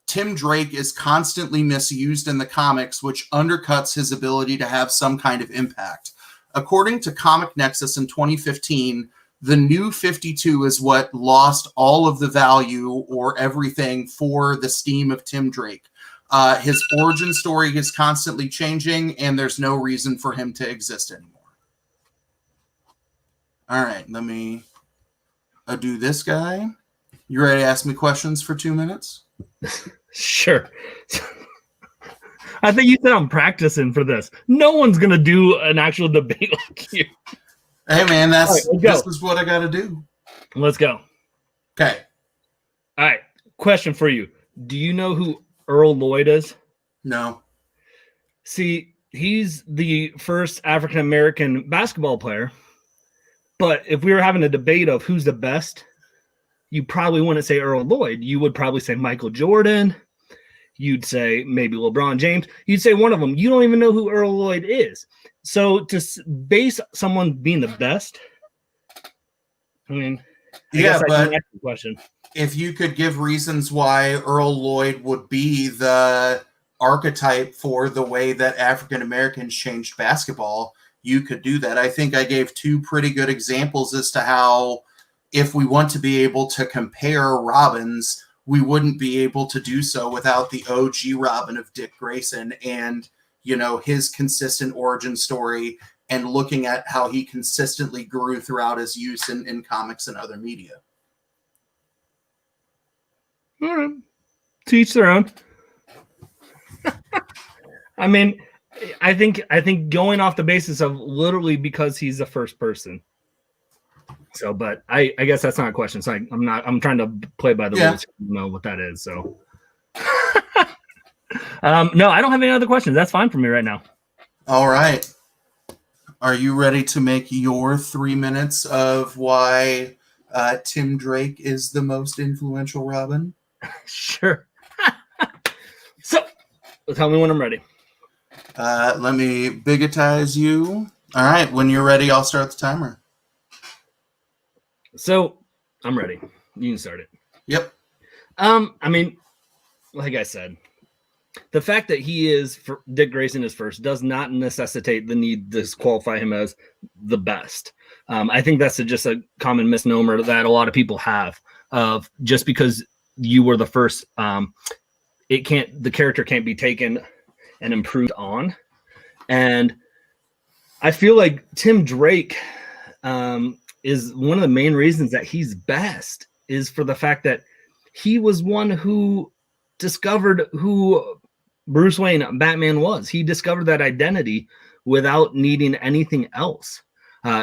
Tim Drake is constantly misused in the comics, which undercuts his ability to have some kind of impact. According to Comic Nexus in 2015, the New 52 is what lost all of the value or everything for the steam of Tim Drake. His origin story is constantly changing, and there's no reason for him to exist anymore. All right, let me do this guy. You ready to ask me questions for 2 minutes? Sure. I think you said I'm practicing for this. No one's going to do an actual debate like you. Hey, man, this go. is what I got to do. Let's go. Okay. All right. Question for you. Do you know who Earl Lloyd is? No. See, he's the first African-American basketball player. But if we were having a debate of who's the best, you probably wouldn't say Earl Lloyd. You would probably say Michael Jordan. You'd say maybe LeBron James. You'd say one of them. You don't even know who Earl Lloyd is. So to base someone being the best, I mean, I guess but that's the question. If you could give reasons why Earl Lloyd would be the archetype for the way that African Americans changed basketball, you could do that. I think I gave 2 pretty good examples as to how, if we want to be able to compare Robins, we wouldn't be able to do so without the OG Robin of Dick Grayson and, you know, his consistent origin story and looking at how he consistently grew throughout his use in comics and other media. All right. To each their own. I mean, I think going off the basis of literally because he's the first person. So, but I guess that's not a question. So I'm trying to play by the rules. I don't know what that is. So, no, I don't have any other questions. That's fine for me right now. All right. Are you ready to make your 3 minutes of why Tim Drake is the most influential Robin? Sure. So, tell me when I'm ready. Let me bigotize you. All right. When you're ready, I'll start the timer. So, I'm ready. You can start it. Yep. I mean, like I said, the fact that Dick Grayson is first does not necessitate the need to disqualify him as the best. I think that's just a common misnomer that a lot of people have of just because you were the first, the character can't be taken and improved on. And I feel like Tim Drake, is one of the main reasons that he's best is for the fact that he was one who discovered who Bruce Wayne, Batman, was. He discovered that identity without needing anything else.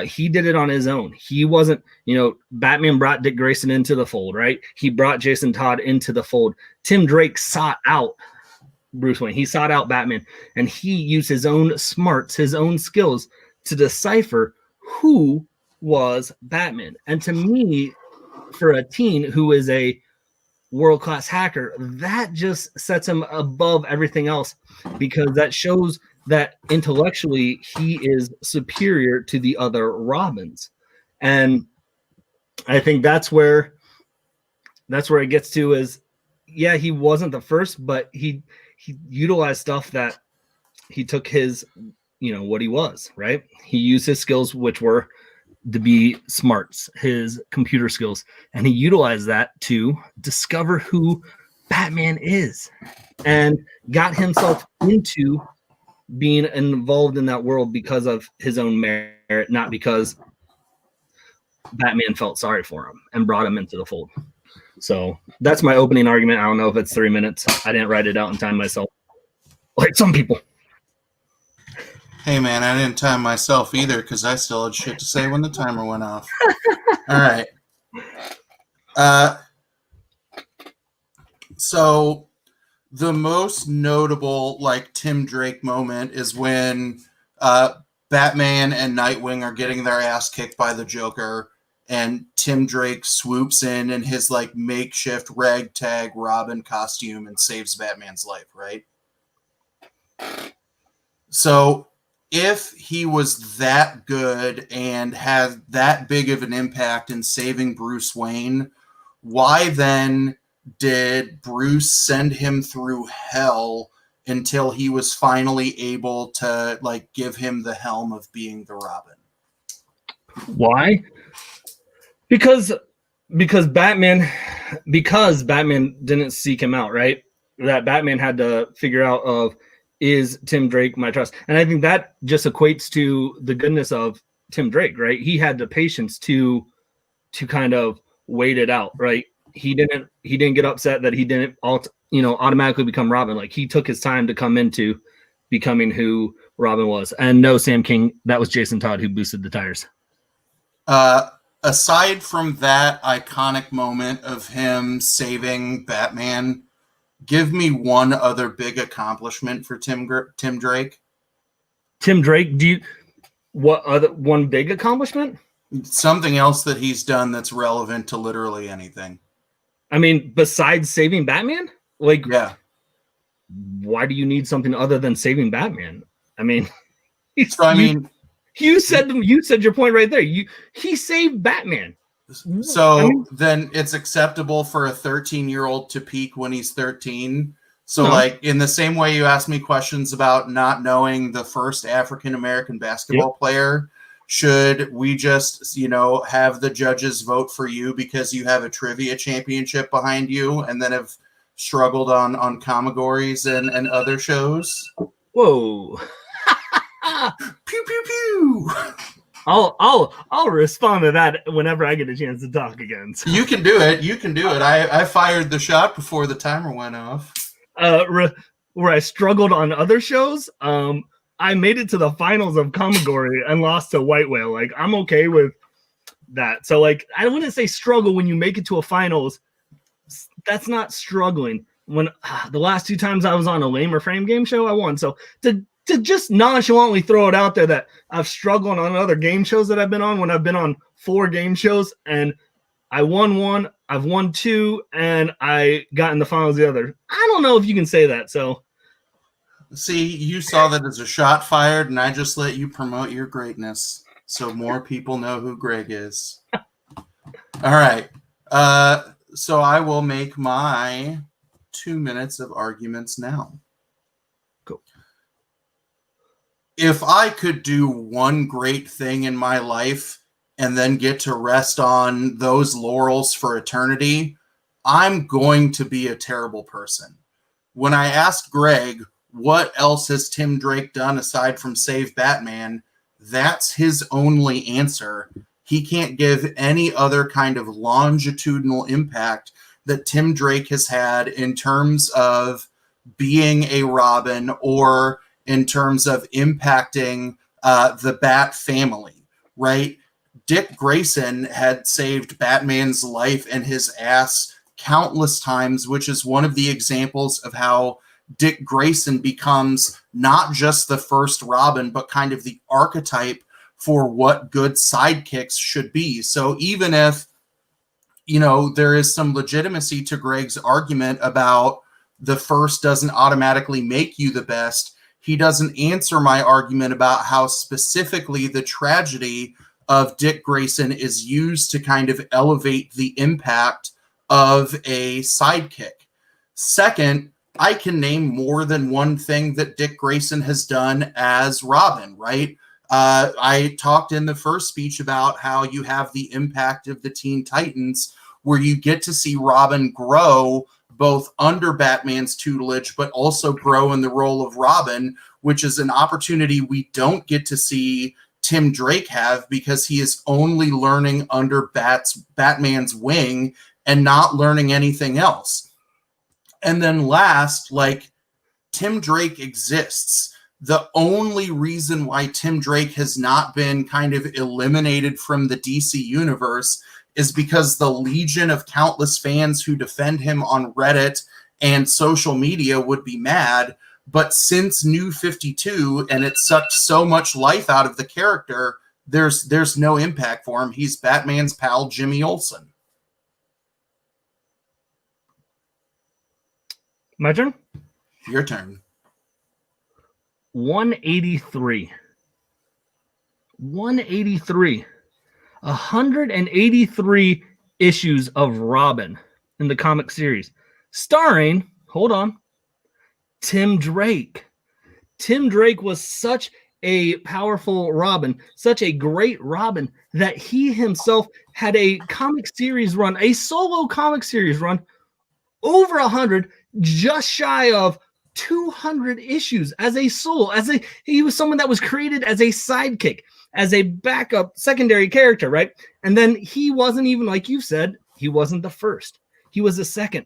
He did it on his own. He wasn't, Batman brought Dick Grayson into the fold, right? He brought Jason Todd into the fold. Tim Drake sought out Bruce Wayne. He sought out Batman, and he used his own smarts, his own skills to decipher who was Batman. And to me, for a teen who is a world-class hacker, that just sets him above everything else because that shows that intellectually he is superior to the other Robins. And I think that's where it gets to is, yeah, he wasn't the first, but he utilized stuff that he took his, what he was, right? He used his skills, which were to be smarts, his computer skills, and he utilized that to discover who Batman is and got himself into being involved in that world because of his own merit, not because Batman felt sorry for him and brought him into the fold. So that's my opening argument. I don't know if it's 3 minutes. I didn't write it out in time myself, like some people. Hey, man, I didn't time myself either because I still had shit to say when the timer went off. All right. So the most notable, like, Tim Drake moment is when Batman and Nightwing are getting their ass kicked by the Joker, and Tim Drake swoops in his, like, makeshift ragtag Robin costume and saves Batman's life, right? So if he was that good and had that big of an impact in saving Bruce Wayne, why then did Bruce send him through hell until he was finally able to, like, give him the helm of being the Robin? Why? Because Batman didn't seek him out, right? That Batman had to figure out of, is Tim Drake my trust? And I think that just equates to the goodness of Tim Drake, right? He had the patience to kind of wait it out, right? He didn't get upset that he didn't automatically become Robin. Like, he took his time to come into becoming who Robin was. And no, Sam King, that was Jason Todd who boosted the tires. Aside from that iconic moment of him saving Batman, give me one other big accomplishment for Tim Drake. Tim Drake, what other one big accomplishment? Something else that he's done that's relevant to literally anything. I mean, besides saving Batman? Like, yeah. Why do you need something other than saving Batman? I mean, you said your point right there. He saved Batman. So then it's acceptable for a 13-year-old to peak when he's 13. So like, in the same way you asked me questions about not knowing the first African-American basketball player, should we just, have the judges vote for you because you have a trivia championship behind you and then have struggled on Comigories and other shows? Whoa. Pew, pew, pew. I'll respond to that whenever I get a chance to talk again. So. You can do it. I fired the shot before the timer went off. Where I struggled on other shows, I made it to the finals of Comigory and lost to White Whale. Like, I'm okay with that. So, like, I wouldn't say struggle when you make it to a finals. That's not struggling. When the last 2 times I was on a lamer frame game show, I won. So to just nonchalantly throw it out there that I've struggled on other game shows that I've been on, when I've been on 4 game shows and I won 1, I've won 2, and I got in the finals the other. I don't know if you can say that. So, see, you saw that as a shot fired, and I just let you promote your greatness so more people know who Greg is. All right. So I will make my 2 minutes of arguments now. Cool. If I could do one great thing in my life and then get to rest on those laurels for eternity, I'm going to be a terrible person. When I asked Greg, what else has Tim Drake done aside from save Batman, that's his only answer. He can't give any other kind of longitudinal impact that Tim Drake has had in terms of being a Robin or in terms of impacting the Bat family, right? Dick Grayson had saved Batman's life and his ass countless times, which is one of the examples of how Dick Grayson becomes not just the first Robin, but kind of the archetype for what good sidekicks should be. So even if, there is some legitimacy to Greg's argument about the first doesn't automatically make you the best, he doesn't answer my argument about how specifically the tragedy of Dick Grayson is used to kind of elevate the impact of a sidekick. Second, I can name more than one thing that Dick Grayson has done as Robin, right? I talked in the first speech about how you have the impact of the Teen Titans, where you get to see Robin grow both under Batman's tutelage, but also grow in the role of Robin, which is an opportunity we don't get to see Tim Drake have, because he is only learning under Batman's wing and not learning anything else. And then last, like, Tim Drake exists. The only reason why Tim Drake has not been kind of eliminated from the DC universe is because the legion of countless fans who defend him on Reddit and social media would be mad. But since New 52, and it sucked so much life out of the character, there's no impact for him. He's Batman's pal, Jimmy Olsen. My turn? Your turn. 183. 183. 183 issues of Robin in the comic series, starring, hold on, Tim Drake. Tim Drake was such a powerful Robin, such a great Robin, that he himself had a comic series run, a solo comic series run, over 100, just shy of 200 issues as a solo. He was someone that was created as a sidekick, as a backup secondary character, right? And then he wasn't even, like you said, he wasn't the first. He was the second.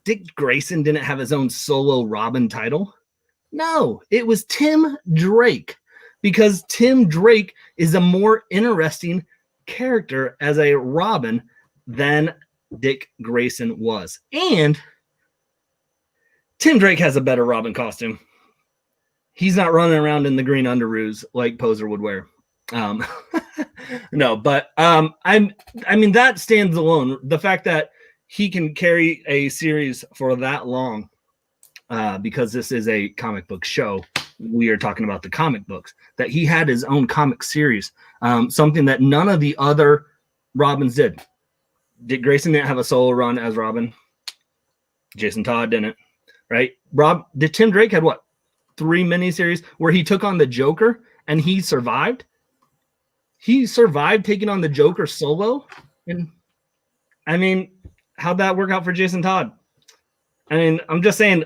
Dick Grayson didn't have his own solo Robin title. No, it was Tim Drake, because Tim Drake is a more interesting character as a Robin than Dick Grayson was. And Tim Drake has a better Robin costume. He's not running around in the green underoos like Poser would wear. No, but I mean, that stands alone. The fact that he can carry a series for that long, because this is a comic book show. We are talking about the comic books, that he had his own comic series, something that none of the other Robins did. Dick Grayson didn't have a solo run as Robin. Jason Todd didn't, right? Tim Drake had what? 3 miniseries where he took on the Joker and he survived. He survived taking on the Joker solo. And I mean, how'd that work out for Jason Todd? I mean, I'm just saying,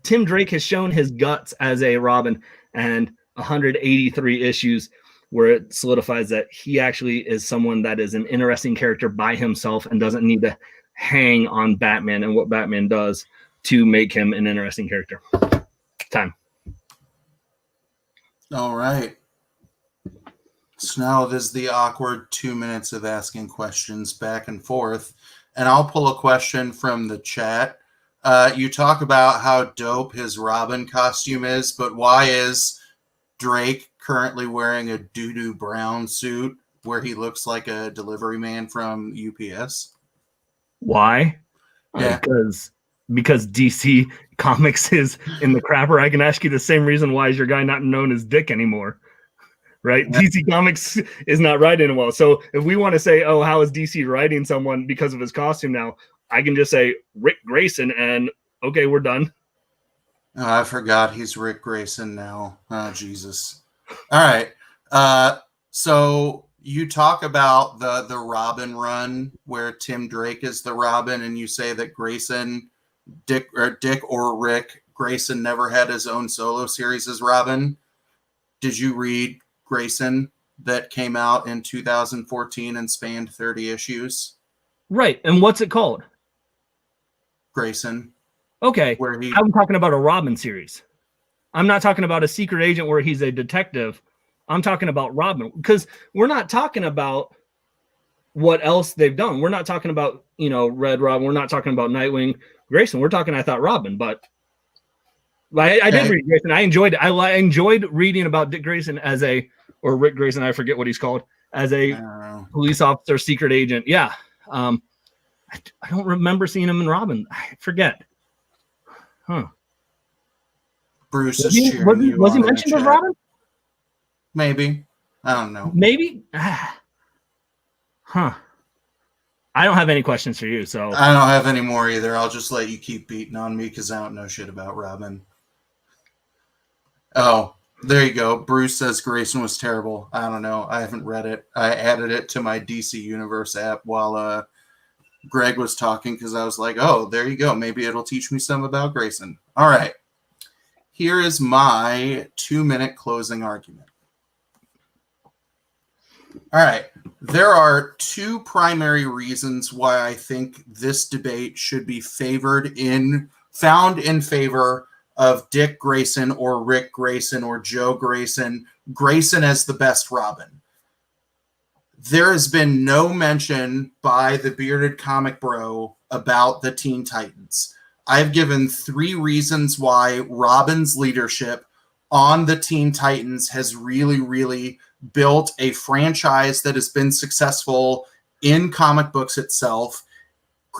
Tim Drake has shown his guts as a Robin, and 183 issues where it solidifies that he actually is someone that is an interesting character by himself and doesn't need to hang on Batman and what Batman does to make him an interesting character. Time. All right. So now it is the awkward 2 minutes of asking questions back and forth. And I'll pull a question from the chat. You talk about how dope his Robin costume is, but why is Drake currently wearing a doo-doo brown suit where he looks like a delivery man from UPS? Why? Yeah. Because DC Comics is in the crapper. I can ask you the same reason why is your guy not known as Dick anymore, right? Yeah. DC Comics is not writing well. So if we want to say, oh, how is DC writing someone because of his costume now? I can just say Rick Grayson and okay, we're done. Oh, I forgot he's Rick Grayson now. Oh, Jesus. All right. So you talk about the Robin run where Tim Drake is the Robin, and you say that Dick or Rick Grayson never had his own solo series as Robin. Did you read Grayson that came out in 2014 and spanned 30 issues? Right. And what's it called? Grayson. Okay. I'm talking about a Robin series. I'm not talking about a secret agent where he's a detective. I'm talking about Robin, because we're not talking about what else they've done. We're not talking about, Red Robin. We're not talking about Nightwing Grayson. We're talking, I thought, Robin, but I did read Grayson. I enjoyed it. I enjoyed reading about Dick Grayson or Rick Grayson, I forget what he's called, as a police officer, secret agent. Yeah. I don't remember seeing him in Robin. I forget. Huh. Bruce Was is he, cheering you was on he in the mentioned as chat. Robin? Maybe. I don't know. Maybe. Huh. I don't have any questions for you, so I don't have any more either. I'll just let you keep beating on me because I don't know shit about Robin. Oh, there you go. Bruce says Grayson was terrible. I don't know. I haven't read it. I added it to my DC Universe app while Greg was talking because I was like, oh, there you go. Maybe it'll teach me some about Grayson. All right. Here is my 2-minute closing argument. All right. There are 2 primary reasons why I think this debate should be found in favor of Dick Grayson or Rick Grayson or Joe Grayson. Grayson as the best Robin. There has been no mention by the bearded comic bro about the Teen Titans. I've given 3 reasons why Robin's leadership on the Teen Titans has really, really built a franchise that has been successful in comic books itself,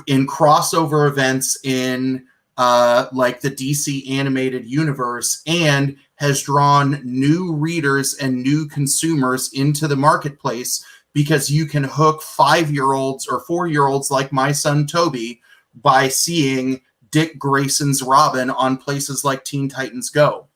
in crossover events in like the DC animated universe, and has drawn new readers and new consumers into the marketplace because you can hook 5-year-olds or 4-year-olds like my son Toby by seeing Dick Grayson's Robin on places like Teen Titans Go.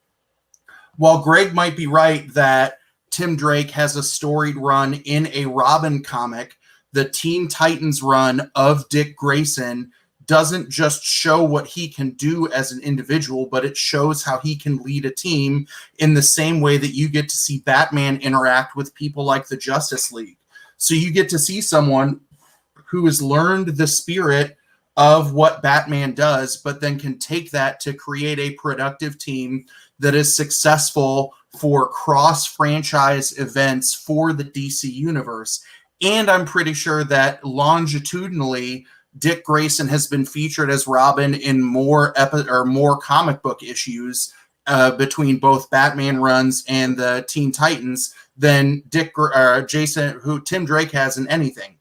While Greg might be right that Tim Drake has a storied run in a Robin comic, the Teen Titans run of Dick Grayson doesn't just show what he can do as an individual, but it shows how he can lead a team in the same way that you get to see Batman interact with people like the Justice League. So you get to see someone who has learned the spirit of what Batman does, but then can take that to create a productive team that is successful for cross-franchise events for the DC universe. And I'm pretty sure that longitudinally, Dick Grayson has been featured as Robin in more comic book issues between both Batman runs and the Teen Titans than Tim Drake has in anything.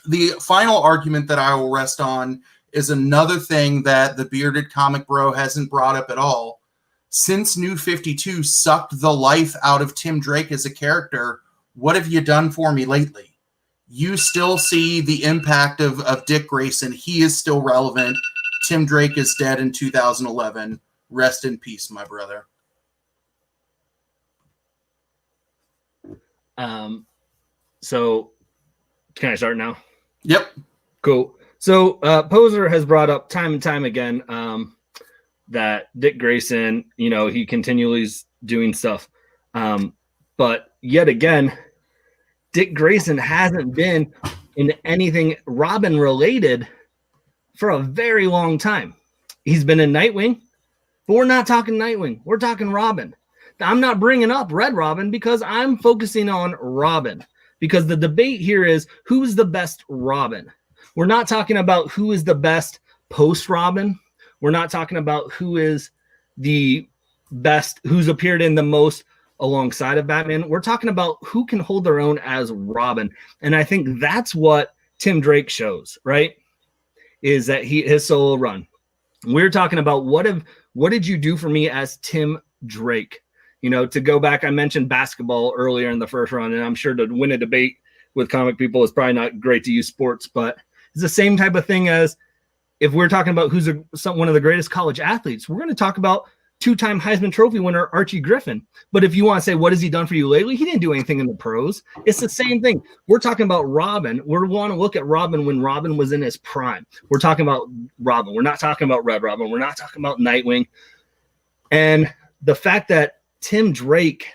The final argument that I will rest on is another thing that the bearded comic bro hasn't brought up at all. Since New 52 sucked the life out of Tim Drake as a character, what have you done for me lately? You still see the impact of Dick Grayson. He is still relevant. Tim Drake is dead in 2011. Rest in peace, my brother. So can I start now? Yep. Cool. So Poser has brought up time and time again that Dick Grayson, he continually is doing stuff. But yet again, Dick Grayson hasn't been in anything Robin related for a very long time. He's been in Nightwing, but we're not talking Nightwing. We're talking Robin. I'm not bringing up Red Robin because I'm focusing on Robin, because the debate here is who's the best Robin. We're not talking about who is the best post Robin. We're not talking about who is the best, who's appeared in the most alongside of Batman. We're talking about who can hold their own as Robin. And I think that's what Tim Drake shows, right? Is that his solo run. We're talking about what did you do for me as Tim Drake? To go back, I mentioned basketball earlier in the first round, and I'm sure to win a debate with comic people is probably not great to use sports, but it's the same type of thing as if we're talking about who's one of the greatest college athletes. We're going to talk about 2-time Heisman Trophy winner Archie Griffin. But if you want to say, what has he done for you lately? He didn't do anything in the pros. It's the same thing. We're talking about Robin. We want to look at Robin when Robin was in his prime. We're talking about Robin. We're not talking about Red Robin. We're not talking about Nightwing. And the fact that Tim Drake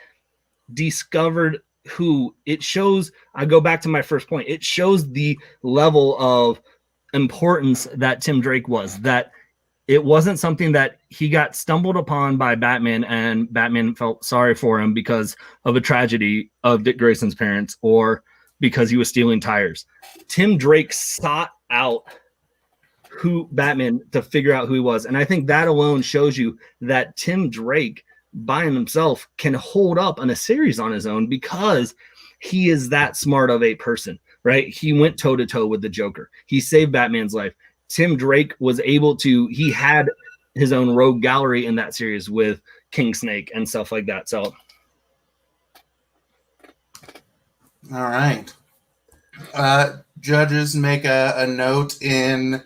discovered who, it shows, I go back to my first point, it shows the level of importance that Tim Drake was, that it wasn't something that he got stumbled upon by Batman and Batman felt sorry for him because of a tragedy of Dick Grayson's parents or because he was stealing tires. Tim Drake sought out Batman to figure out who he was. And I think that alone shows you that Tim Drake by himself can hold up on a series on his own because he is that smart of a person, right? He went toe to toe with the Joker. He saved Batman's life. Tim Drake was able to, he had his own rogue gallery in that series with King Snake and stuff like that. So, All right. Judges, make a note in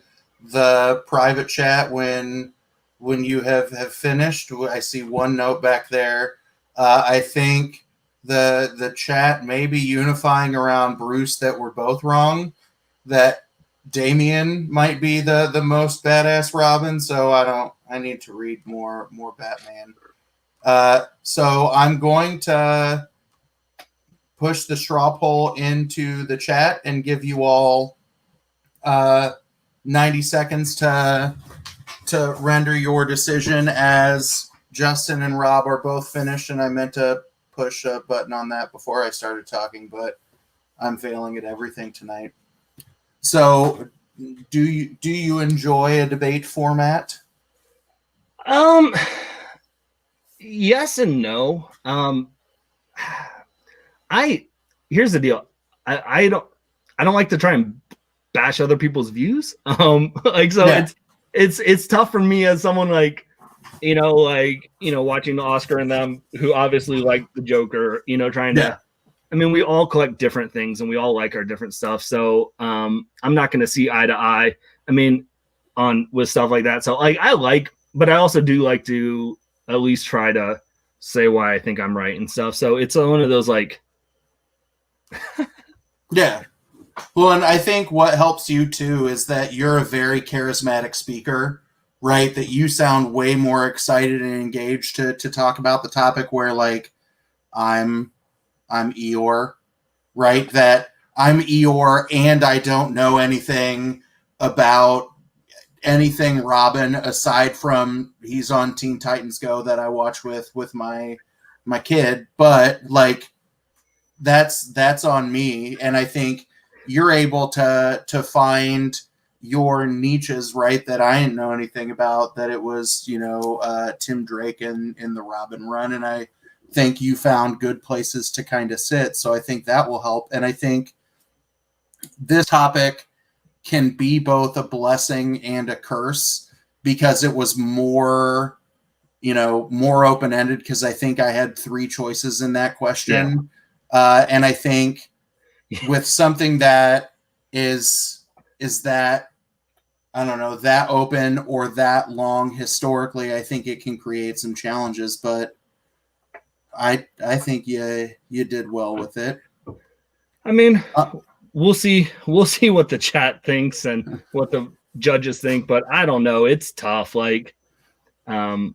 the private chat when you have finished. I see one note back there. I think the chat may be unifying around Bruce that we're both wrong, that Damian might be the most badass Robin, so I need to read more Batman. So I'm going to push the straw poll into the chat and give you all 90 seconds to render your decision, as Justin and Rob are both finished, and I meant to push a button on that before I started talking, but I'm failing at everything tonight. So do you enjoy a debate format? Yes and no. Here's the deal. I don't like to try and bash other people's views. It's tough for me as someone watching the Oscar and them who obviously like the Joker, trying to, I mean, we all collect different things and we all like our different stuff. So I'm not going to see eye to eye. I mean, with stuff like that. So but I also do like to at least try to say why I think I'm right and stuff. So it's one of those Yeah. Well, and I think what helps you too is that you're a very charismatic speaker, right? That you sound way more excited and engaged to talk about the topic, where I'm Eeyore, right? That I'm Eeyore and I don't know anything about anything Robin aside from he's on Teen Titans Go that I watch with my kid, but that's on me. And I think you're able to find your niches, right, that I didn't know anything about, that it was Tim Drake in the Robin run, and I think you found good places to kind of sit. So I think that will help. And I think this topic can be both a blessing and a curse, because it was more open-ended, because I think I had 3 choices in that question. Yeah. And I think with something that is that, I don't know, that open or that long historically, I think it can create some challenges, but I think you did well with it. I mean, we'll see what the chat thinks and what the judges think, but I don't know. It's tough. We will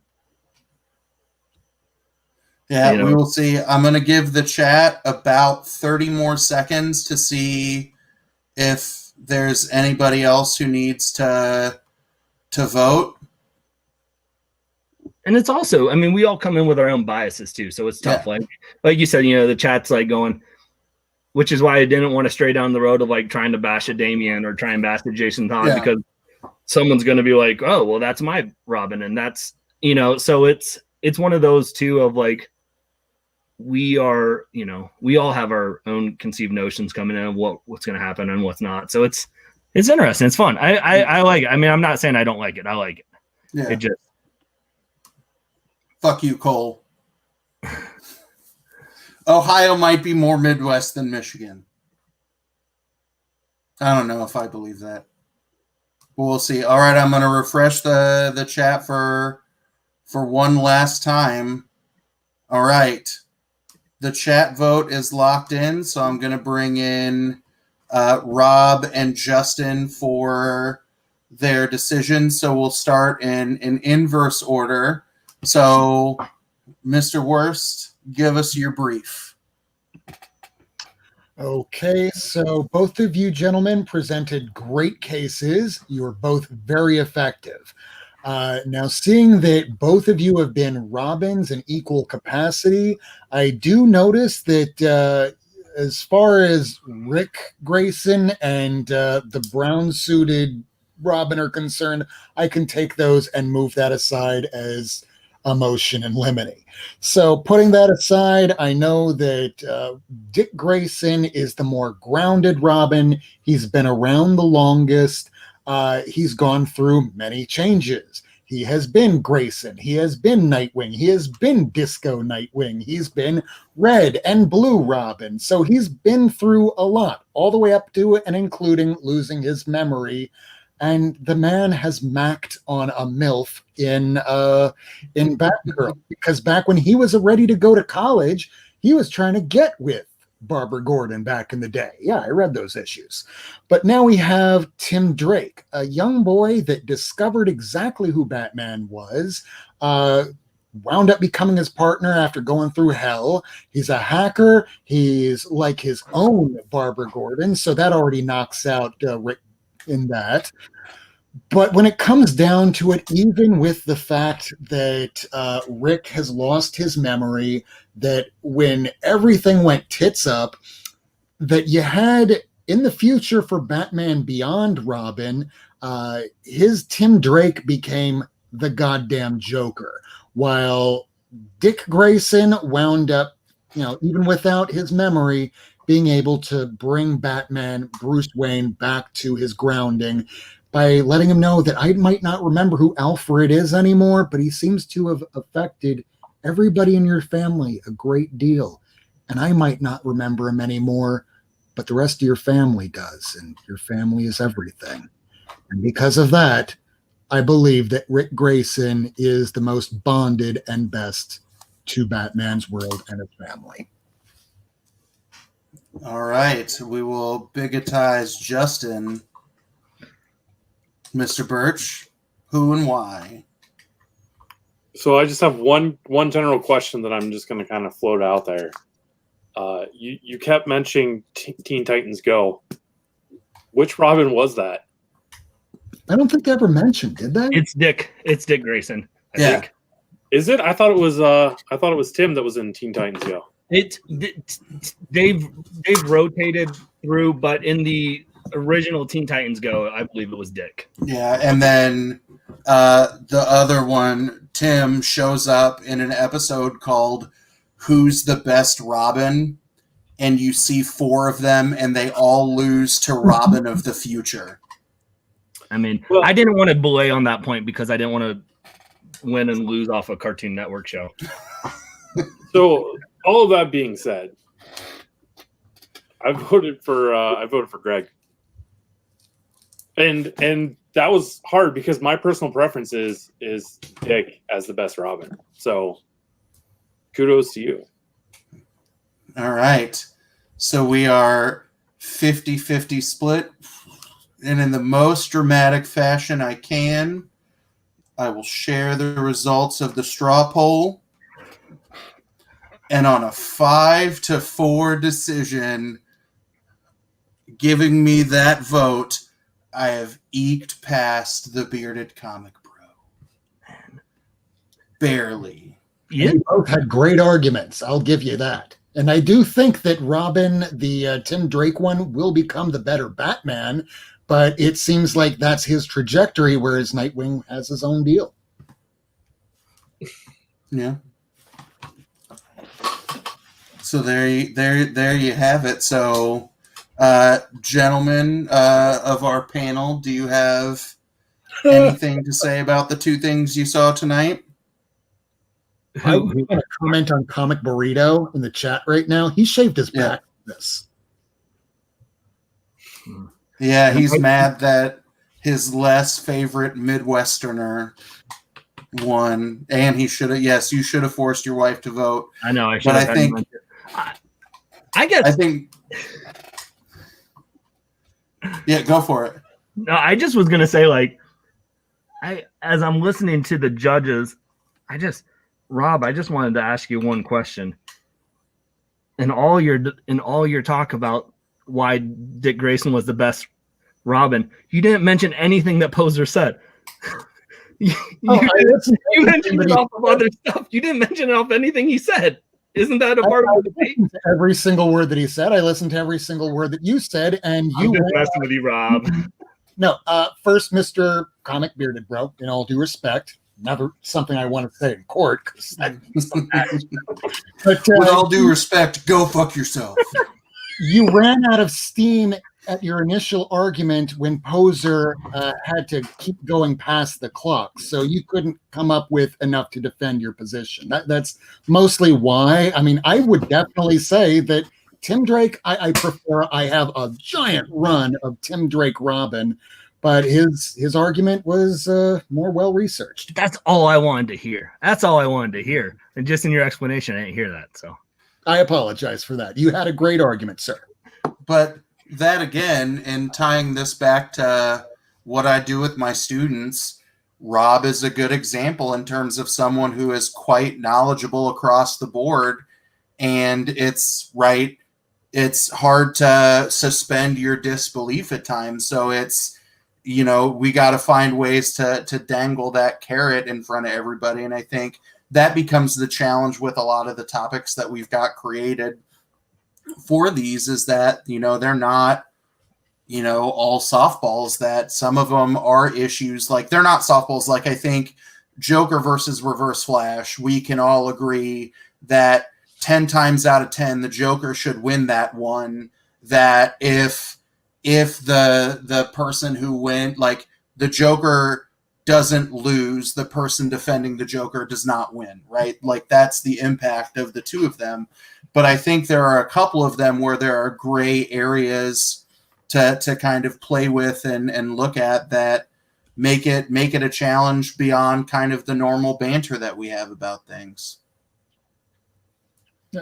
see. I'm going to give the chat about 30 more seconds to see if there's anybody else who needs to vote. And it's also, I mean, we all come in with our own biases too, so it's tough. Yeah. Like you said, the chat's going, which is why I didn't want to stray down the road of trying to bash a Damian or try and bash a Jason Todd, because someone's going to be like, oh, well, that's my Robin, and that's so it's one of those two of we are, we all have our own conceived notions coming in of what's going to happen and what's not. So it's interesting. It's fun. I like it. I mean, I'm not saying I don't like it. I like it. Yeah. It just. Fuck you, Cole. Ohio might be more Midwest than Michigan. I don't know if I believe that. But we'll see. All right, I'm going to refresh the chat for one last time. All right. The chat vote is locked in, so I'm going to bring in Rob and Justin for their decision. So we'll start in inverse order. So, Mr. Worst, give us your brief. Okay, so both of you gentlemen presented great cases. You were both very effective. Now, seeing that both of you have been Robins in equal capacity, I do notice that as far as Rick Grayson and the brown-suited Robin are concerned, I can take those and move that aside as a motion in limine. So putting that aside, I know that Dick Grayson is the more grounded Robin. He's been around the longest. He's gone through many changes. He has been Grayson. He has been Nightwing. He has been Disco Nightwing. He's been Red and Blue Robin. So he's been through a lot, all the way up to and including losing his memory. And the man has macked on a MILF in Batgirl, because back when he was ready to go to college, he was trying to get with Barbara Gordon back in the day. Yeah, I read those issues. But now we have Tim Drake, a young boy that discovered exactly who Batman was, wound up becoming his partner after going through hell. He's a hacker. He's like his own Barbara Gordon, so that already knocks out Rick in that. But when it comes down to it, even with the fact that Rick has lost his memory, that when everything went tits up, that you had in the future for Batman Beyond Robin, his Tim Drake became the goddamn Joker, while Dick Grayson wound up, even without his memory, being able to bring Batman, Bruce Wayne, back to his grounding by letting him know that I might not remember who Alfred is anymore, but he seems to have affected everybody in your family a great deal. And I might not remember him anymore, but the rest of your family does, and your family is everything. And because of that, I believe that Rick Grayson is the most bonded and best to Batman's world and his family. All right, we will bigotize Justin. Mr. Birch, who and why? So I just have one general question that I'm just going to kind of float out there. You kept mentioning Teen Titans Go. Which Robin was that? I don't think they ever mentioned, did they? It's Dick Grayson. I think. Is it? I thought it was Tim that was in Teen Titans Go. They've rotated through, but in the original Teen Titans Go, I believe it was Dick. Yeah, and then the other one, Tim, shows up in an episode called Who's the Best Robin? And you see 4 of them, and they all lose to Robin of the Future. I mean, I didn't want to belay on that point because I didn't want to win and lose off a Cartoon Network show. So, all of that being said, I voted for Greg. And that was hard because my personal preference is Dick as the best Robin. So kudos to you. All right. So we are 50-50 split. And in the most dramatic fashion I can, I will share the results of the straw poll. And on a 5-4 decision, giving me that vote, I have eked past the bearded comic bro. Barely. Yeah. We both had great arguments. I'll give you that. And I do think that Robin, the Tim Drake one, will become the better Batman, but it seems like that's his trajectory, whereas Nightwing has his own deal. Yeah. So there you have it. So, gentlemen of our panel, do you have anything to say about the 2 things you saw tonight? I want to comment on Comic Burrito in the chat right now. He shaved his back for this. Yeah, he's mad that his less favorite Midwesterner won, and he should have. Yes, you should have forced your wife to vote. I know. I think. I think. Yeah, go for it. No, I just was gonna say, as I'm listening to the judges, Rob, I just wanted to ask you one question. In all your talk about why Dick Grayson was the best Robin, you didn't mention anything that Poser said. You mentioned it off of other stuff. You didn't mention it off anything he said. Isn't that a part of the debate? Every single word that he said. I listened to every single word that you said, and you I'm just messing with you, Rob. No, first, Mr. Comic Bearded Bro, in all due respect, never something I want to say in court. But, with all due respect, go fuck yourself. You ran out of steam at your initial argument when Poser had to keep going past the clock, so you couldn't come up with enough to defend your position. That's mostly why. I mean, I would definitely say that Tim Drake, I prefer. I have a giant run of Tim Drake Robin, but his argument was more well researched. That's all I wanted to hear. That's all I wanted to hear. And just in your explanation, I didn't hear that. So I apologize for that. You had a great argument, sir. But that again, and tying this back to what I do with my students, Rob is a good example in terms of someone who is quite knowledgeable across the board. And it's hard to suspend your disbelief at times. So it's, we got to find ways to dangle that carrot in front of everybody. And I think that becomes the challenge with a lot of the topics that we've got created for these, is that, they're not, all softballs, that some of them are issues. Like, they're not softballs. Like, I think Joker versus Reverse Flash, we can all agree that 10 times out of 10, the Joker should win that one. That if the person who went, like, the Joker doesn't lose, the person defending the Joker does not win, right? Like, that's the impact of the two of them. But I think there are a couple of them where there are gray areas to kind of play with and look at that make it a challenge beyond kind of the normal banter that we have about things.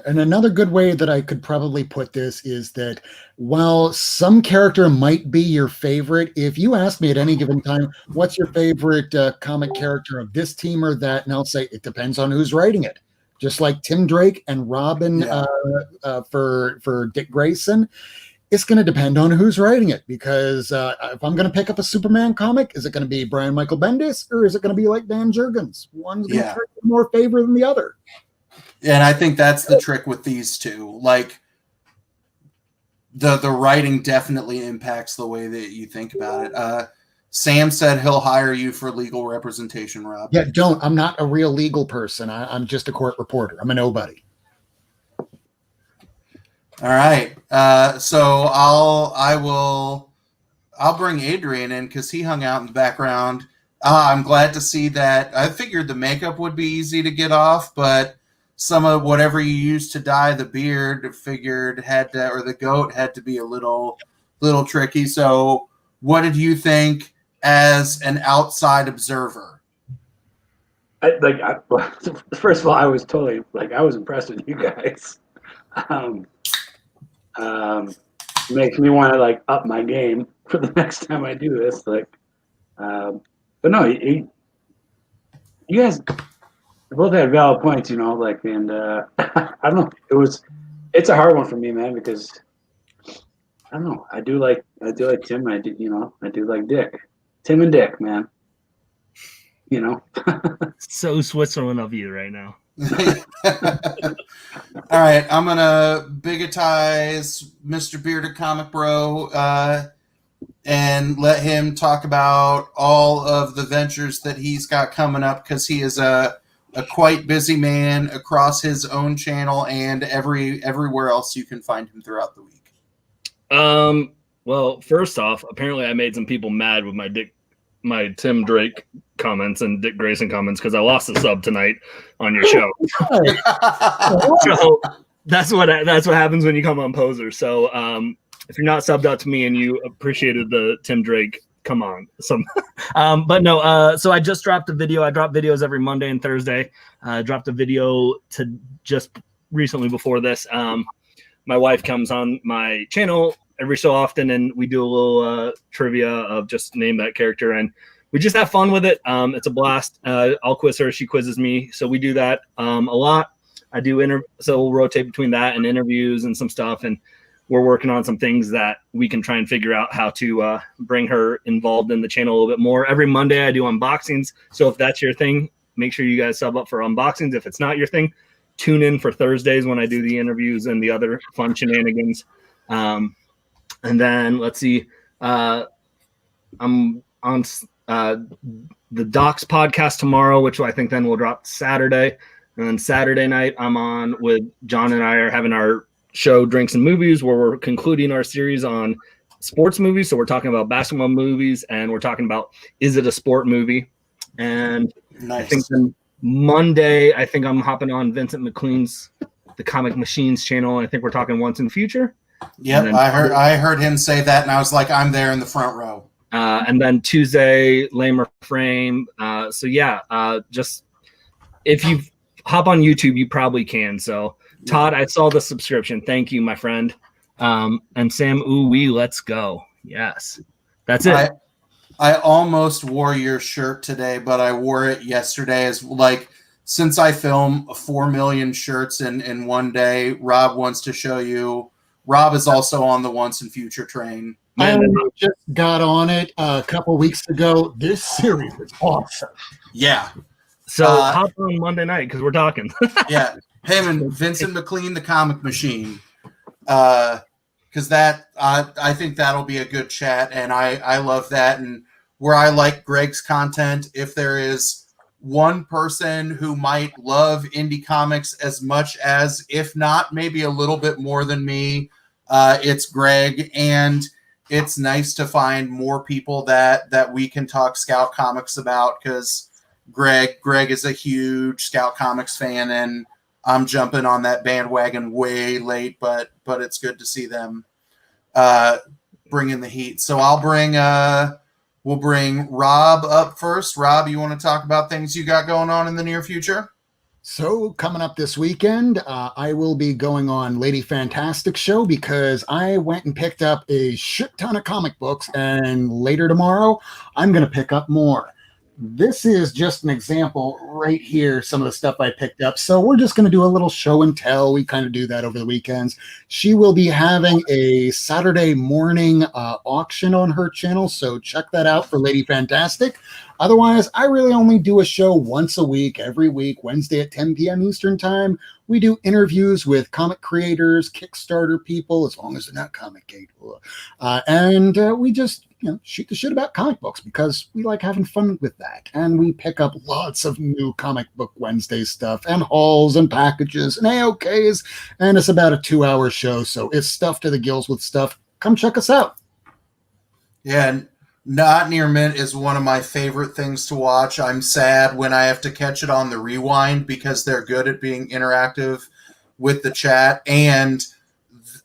And another good way that I could probably put this is that while some character might be your favorite, if you ask me at any given time, what's your favorite comic character of this team or that, and I'll say it depends on who's writing it. Just like Tim Drake and Robin for Dick Grayson, it's going to depend on who's writing it. Because if I'm going to pick up a Superman comic, is it going to be Brian Michael Bendis, or is it going to be like Dan Jurgens? One's going to be more favor than the other. And I think that's the trick with these two. Like, the writing definitely impacts the way that you think about it. Sam said he'll hire you for legal representation, Rob. Yeah, don't. I'm not a real legal person. I'm just a court reporter. I'm a nobody. All right. So I'll bring Adrian in because he hung out in the background. I'm glad to see that. I figured the makeup would be easy to get off, but some of whatever you used to dye the beard, or the goat had to be a little tricky. So what did you think as an outside observer? First of all, I was totally I was impressed with you guys. Makes me want to up my game for the next time I do this. But no, you guys both had valid points, and I don't know. It's a hard one for me, man, because I don't know. I do like Tim. I do like Dick. Tim and Dick, man. So Switzerland of you right now. All right, I'm gonna bigotize Mr. Bearded Comic Bro and let him talk about all of the ventures that he's got coming up, because he is a quite busy man across his own channel and everywhere else you can find him throughout the week. Well, first off, apparently I made some people mad with my Tim Drake comments and Dick Grayson comments because I lost a sub tonight on your show. So that's what happens when you come on Poser. So if you're not subbed out to me and you appreciated the Tim Drake, come on. But no, so I just dropped a video. I drop videos every Monday and Thursday. I dropped a video to just recently before this. My wife comes on my channel every so often, and we do a little trivia of just name that character, and we just have fun with it. It's a blast. I'll quiz her, she quizzes me, so we do that a lot. I do so we'll rotate between that and interviews and some stuff, and we're working on some things that we can try and figure out how to bring her involved in the channel a little bit more. Every Monday I do unboxings, so if that's your thing, make sure you guys sub up for unboxings. If it's not your thing, tune in for Thursdays when I do the interviews and the other fun shenanigans. And then let's see, I'm on the Docs podcast tomorrow, which I think then will drop Saturday. And then Saturday night, I'm on with John, and I are having our show Drinks and Movies, where we're concluding our series on sports movies. So we're talking about basketball movies, and we're talking about, is it a sport movie? And Nice. I think then Monday, I think I'm hopping on Vincent McLean's The Comic Machines channel. I think we're talking Once in the Future. Yep, then, I heard him say that, and I was like, I'm there in the front row. And then Tuesday, Lamer Frame. So yeah, just if you hop on YouTube, you probably can. So Todd, I saw the subscription. Thank you, my friend. And Sam, let's go. Yes, that's it. I almost wore your shirt today, but I wore it yesterday. As like, since I film 4 million shirts in one day, Rob wants to show you. Rob is also on the Once and Future train. I just got on it a couple weeks ago. This series is awesome. Yeah. So hop on Monday night because we're talking. Yeah. Him and Vincent McLean, the Comic Machine. Because that I think that'll be a good chat, and I love that. And where I like Greg's content, if there is one person who might love indie comics as much as, if not maybe a little bit more than me, it's Greg. And it's nice to find more people that we can talk Scout Comics about, because Greg is a huge Scout Comics fan, and I'm jumping on that bandwagon way late, but it's good to see them bringing the heat. So we'll bring Rob up first. Rob, you want to talk about things you got going on in the near future? So coming up this weekend, I will be going on Lady Fantastic show because I went and picked up a shit ton of comic books, and later tomorrow I'm going to pick up more. This is just an example right here, some of the stuff I picked up. So we're just going to do a little show and tell. We kind of do that over the weekends. She will be having a Saturday morning auction on her channel, so check that out for Lady Fantastic. Otherwise, I really only do a show once a week, every week, Wednesday at 10 p.m. Eastern Time. We do interviews with comic creators, Kickstarter people, as long as they're not comic people. And we just shoot the shit about comic books because we like having fun with that. And we pick up lots of new Comic Book Wednesday stuff and hauls and packages and AOKs. And it's about a 2-hour show, so it's stuffed to the gills with stuff. Come check us out. Yeah, and Not Near Mint is one of my favorite things to watch. I'm sad when I have to catch it on the rewind because they're good at being interactive with the chat. And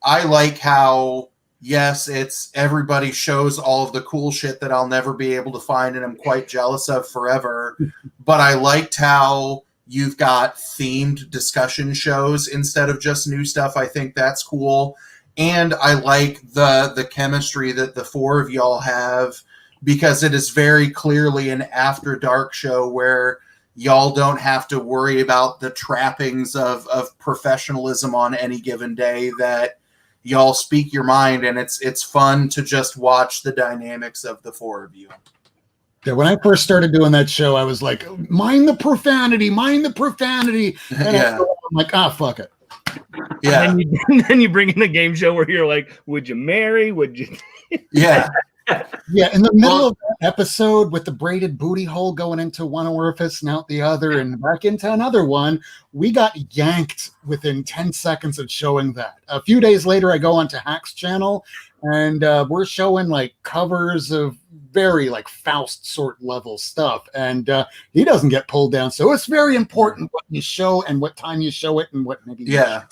I like how, yes, it's everybody shows all of the cool shit that I'll never be able to find and I'm quite jealous of forever. But I liked how you've got themed discussion shows instead of just new stuff. I think that's cool. And I like the chemistry that the four of y'all have, because it is very clearly an after dark show where y'all don't have to worry about the trappings of professionalism on any given day, that y'all speak your mind, and it's fun to just watch the dynamics of the four of you. Yeah, when I first started doing that show, I was like, mind the profanity, mind the profanity. And Yeah. I'm like, fuck it. Yeah. And then you bring in a game show where you're like, would you marry? Would you? Yeah. Yeah, in the middle of that episode with the braided booty hole going into one orifice and out the other and back into another one, we got yanked within 10 seconds of showing that. A few days later, I go onto Hack's channel, and we're showing like covers of very like Faust sort level stuff, and he doesn't get pulled down. So it's very important what you show and what time you show it and what maybe. Yeah.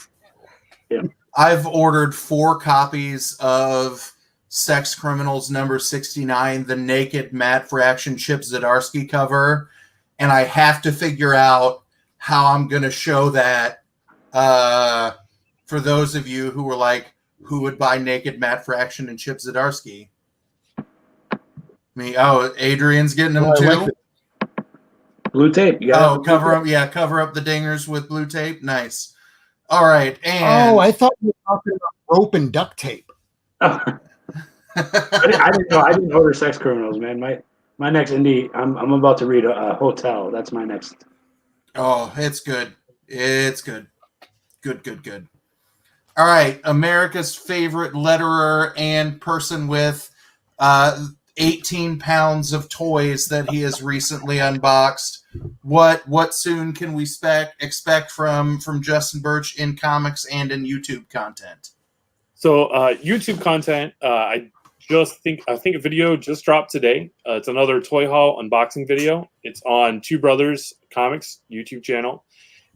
I've ordered 4 copies of Sex Criminals number 69, the naked Matt Fraction Chip Zdarsky cover, and I have to figure out how I'm going to show that for those of you who were like, who would buy naked Matt Fraction and Chip Zdarsky? Me. Oh, Adrian's getting them too. Like blue tape. Cover up the dingers with blue tape. Nice. All right. And I thought you were talking about rope and duct tape. I didn't order Sex Criminals, man. My next indie, I'm about to read a Hotel. That's my next. Oh, it's good. It's good. Good. All right. America's favorite letterer and person with 18 pounds of toys that he has recently unboxed. What soon can we expect from Justin Birch in comics and in YouTube content? So YouTube content, I I think a video just dropped today. It's another Toy Haul unboxing video. It's on Two Brothers Comics YouTube channel.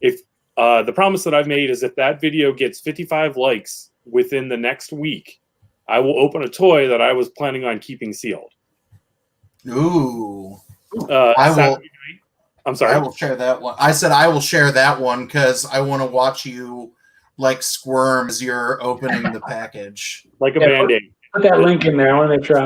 If the promise that I've made is if that video gets 55 likes within the next week, I will open a toy that I was planning on keeping sealed. Ooh. I will. I'm sorry. I will share that one. I said I will share that one because I want to watch you like squirm as you're opening the package. Like a Band-Aid. Put that link in there. I want to make sure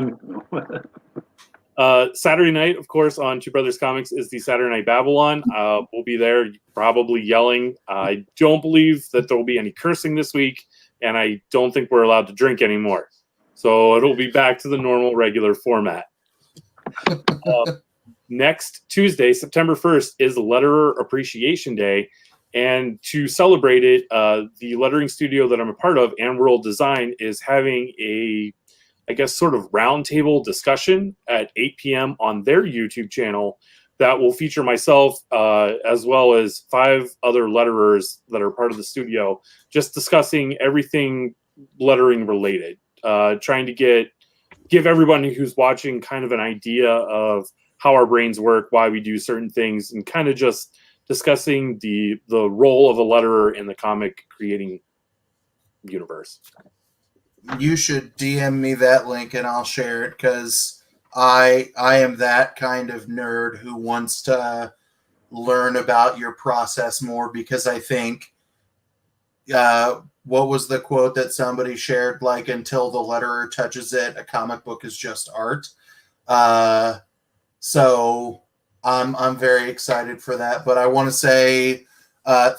I'm. Saturday night, of course, on Two Brothers Comics is the Saturday Night Babylon. We'll be there probably yelling. I don't believe that there will be any cursing this week, and I don't think we're allowed to drink anymore. So it'll be back to the normal, regular format. Next Tuesday, September 1st, is Letterer Appreciation Day. And to celebrate it, the lettering studio that I'm a part of, and World Design, is having a, I guess, sort of roundtable discussion at 8 p.m. on their YouTube channel that will feature myself as well as 5 other letterers that are part of the studio, just discussing everything lettering related, trying to give everyone who's watching kind of an idea of how our brains work, why we do certain things, and kind of just discussing the role of a letterer in the comic creating universe. You should DM me that link and I'll share it because I am that kind of nerd who wants to learn about your process more, because I think what was the quote that somebody shared, like, until the letterer touches it, a comic book is just art. So I'm very excited for that, but I want to say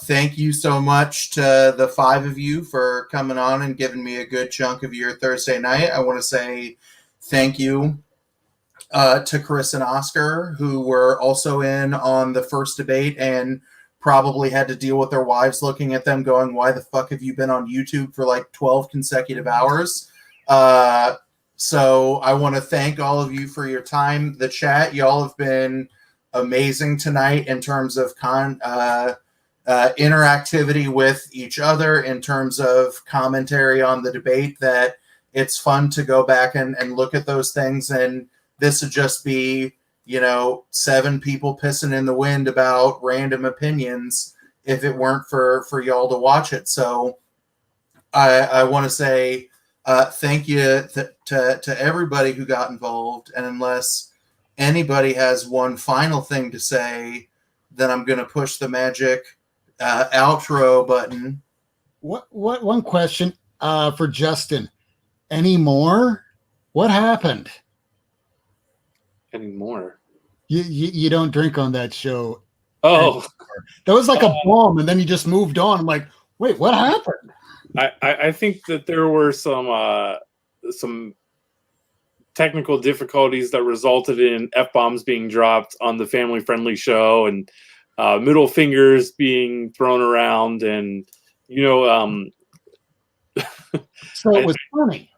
thank you so much to the 5 of you for coming on and giving me a good chunk of your Thursday night. I want to say thank you to Chris and Oscar, who were also in on the first debate and probably had to deal with their wives looking at them going, why the fuck have you been on YouTube for like 12 consecutive hours? So I want to thank all of you for your time. The chat, y'all have been amazing tonight in terms of interactivity with each other, in terms of commentary on the debate, that it's fun to go back and look at those things. And this would just be, 7 people pissing in the wind about random opinions if it weren't for y'all to watch it. So I want to say thank you to everybody who got involved. And unless anybody has one final thing to say, then I'm going to push the magic outro button. What one question for Justin? Any more? What happened? Any more? You don't drink on that show. Oh, that was like a bomb, and then you just moved on. I'm like, wait, what happened? I think that there were some technical difficulties that resulted in F-bombs being dropped on the family-friendly show, and middle fingers being thrown around, and so it was funny.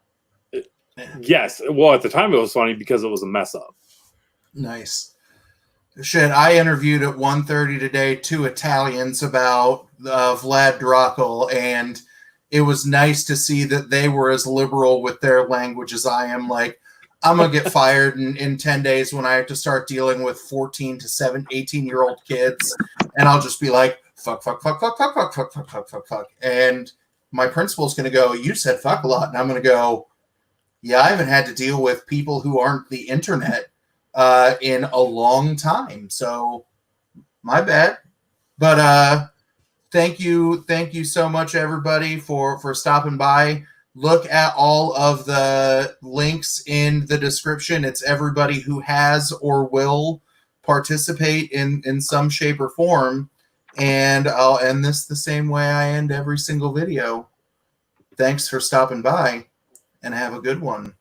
Yes, well, at the time it was funny because it was a mess up. Nice. Shit, I interviewed at 1:30 today 2 Italians about Vlad Dracul, and it was nice to see that they were as liberal with their language as I am. Like, I'm going to get fired in 10 days when I have to start dealing with 14 to 18-year-old kids, and I'll just be like, fuck, fuck, fuck, fuck, fuck, fuck, fuck, fuck, fuck, fuck, fuck. And my principal's going to go, you said fuck a lot. And I'm going to go, yeah, I haven't had to deal with people who aren't the internet in a long time. So my bad. But thank you so much, everybody, for stopping by. Look at all of the links in the description. It's everybody who has or will participate in some shape or form. And I'll end this the same way I end every single video. Thanks for stopping by, and have a good one.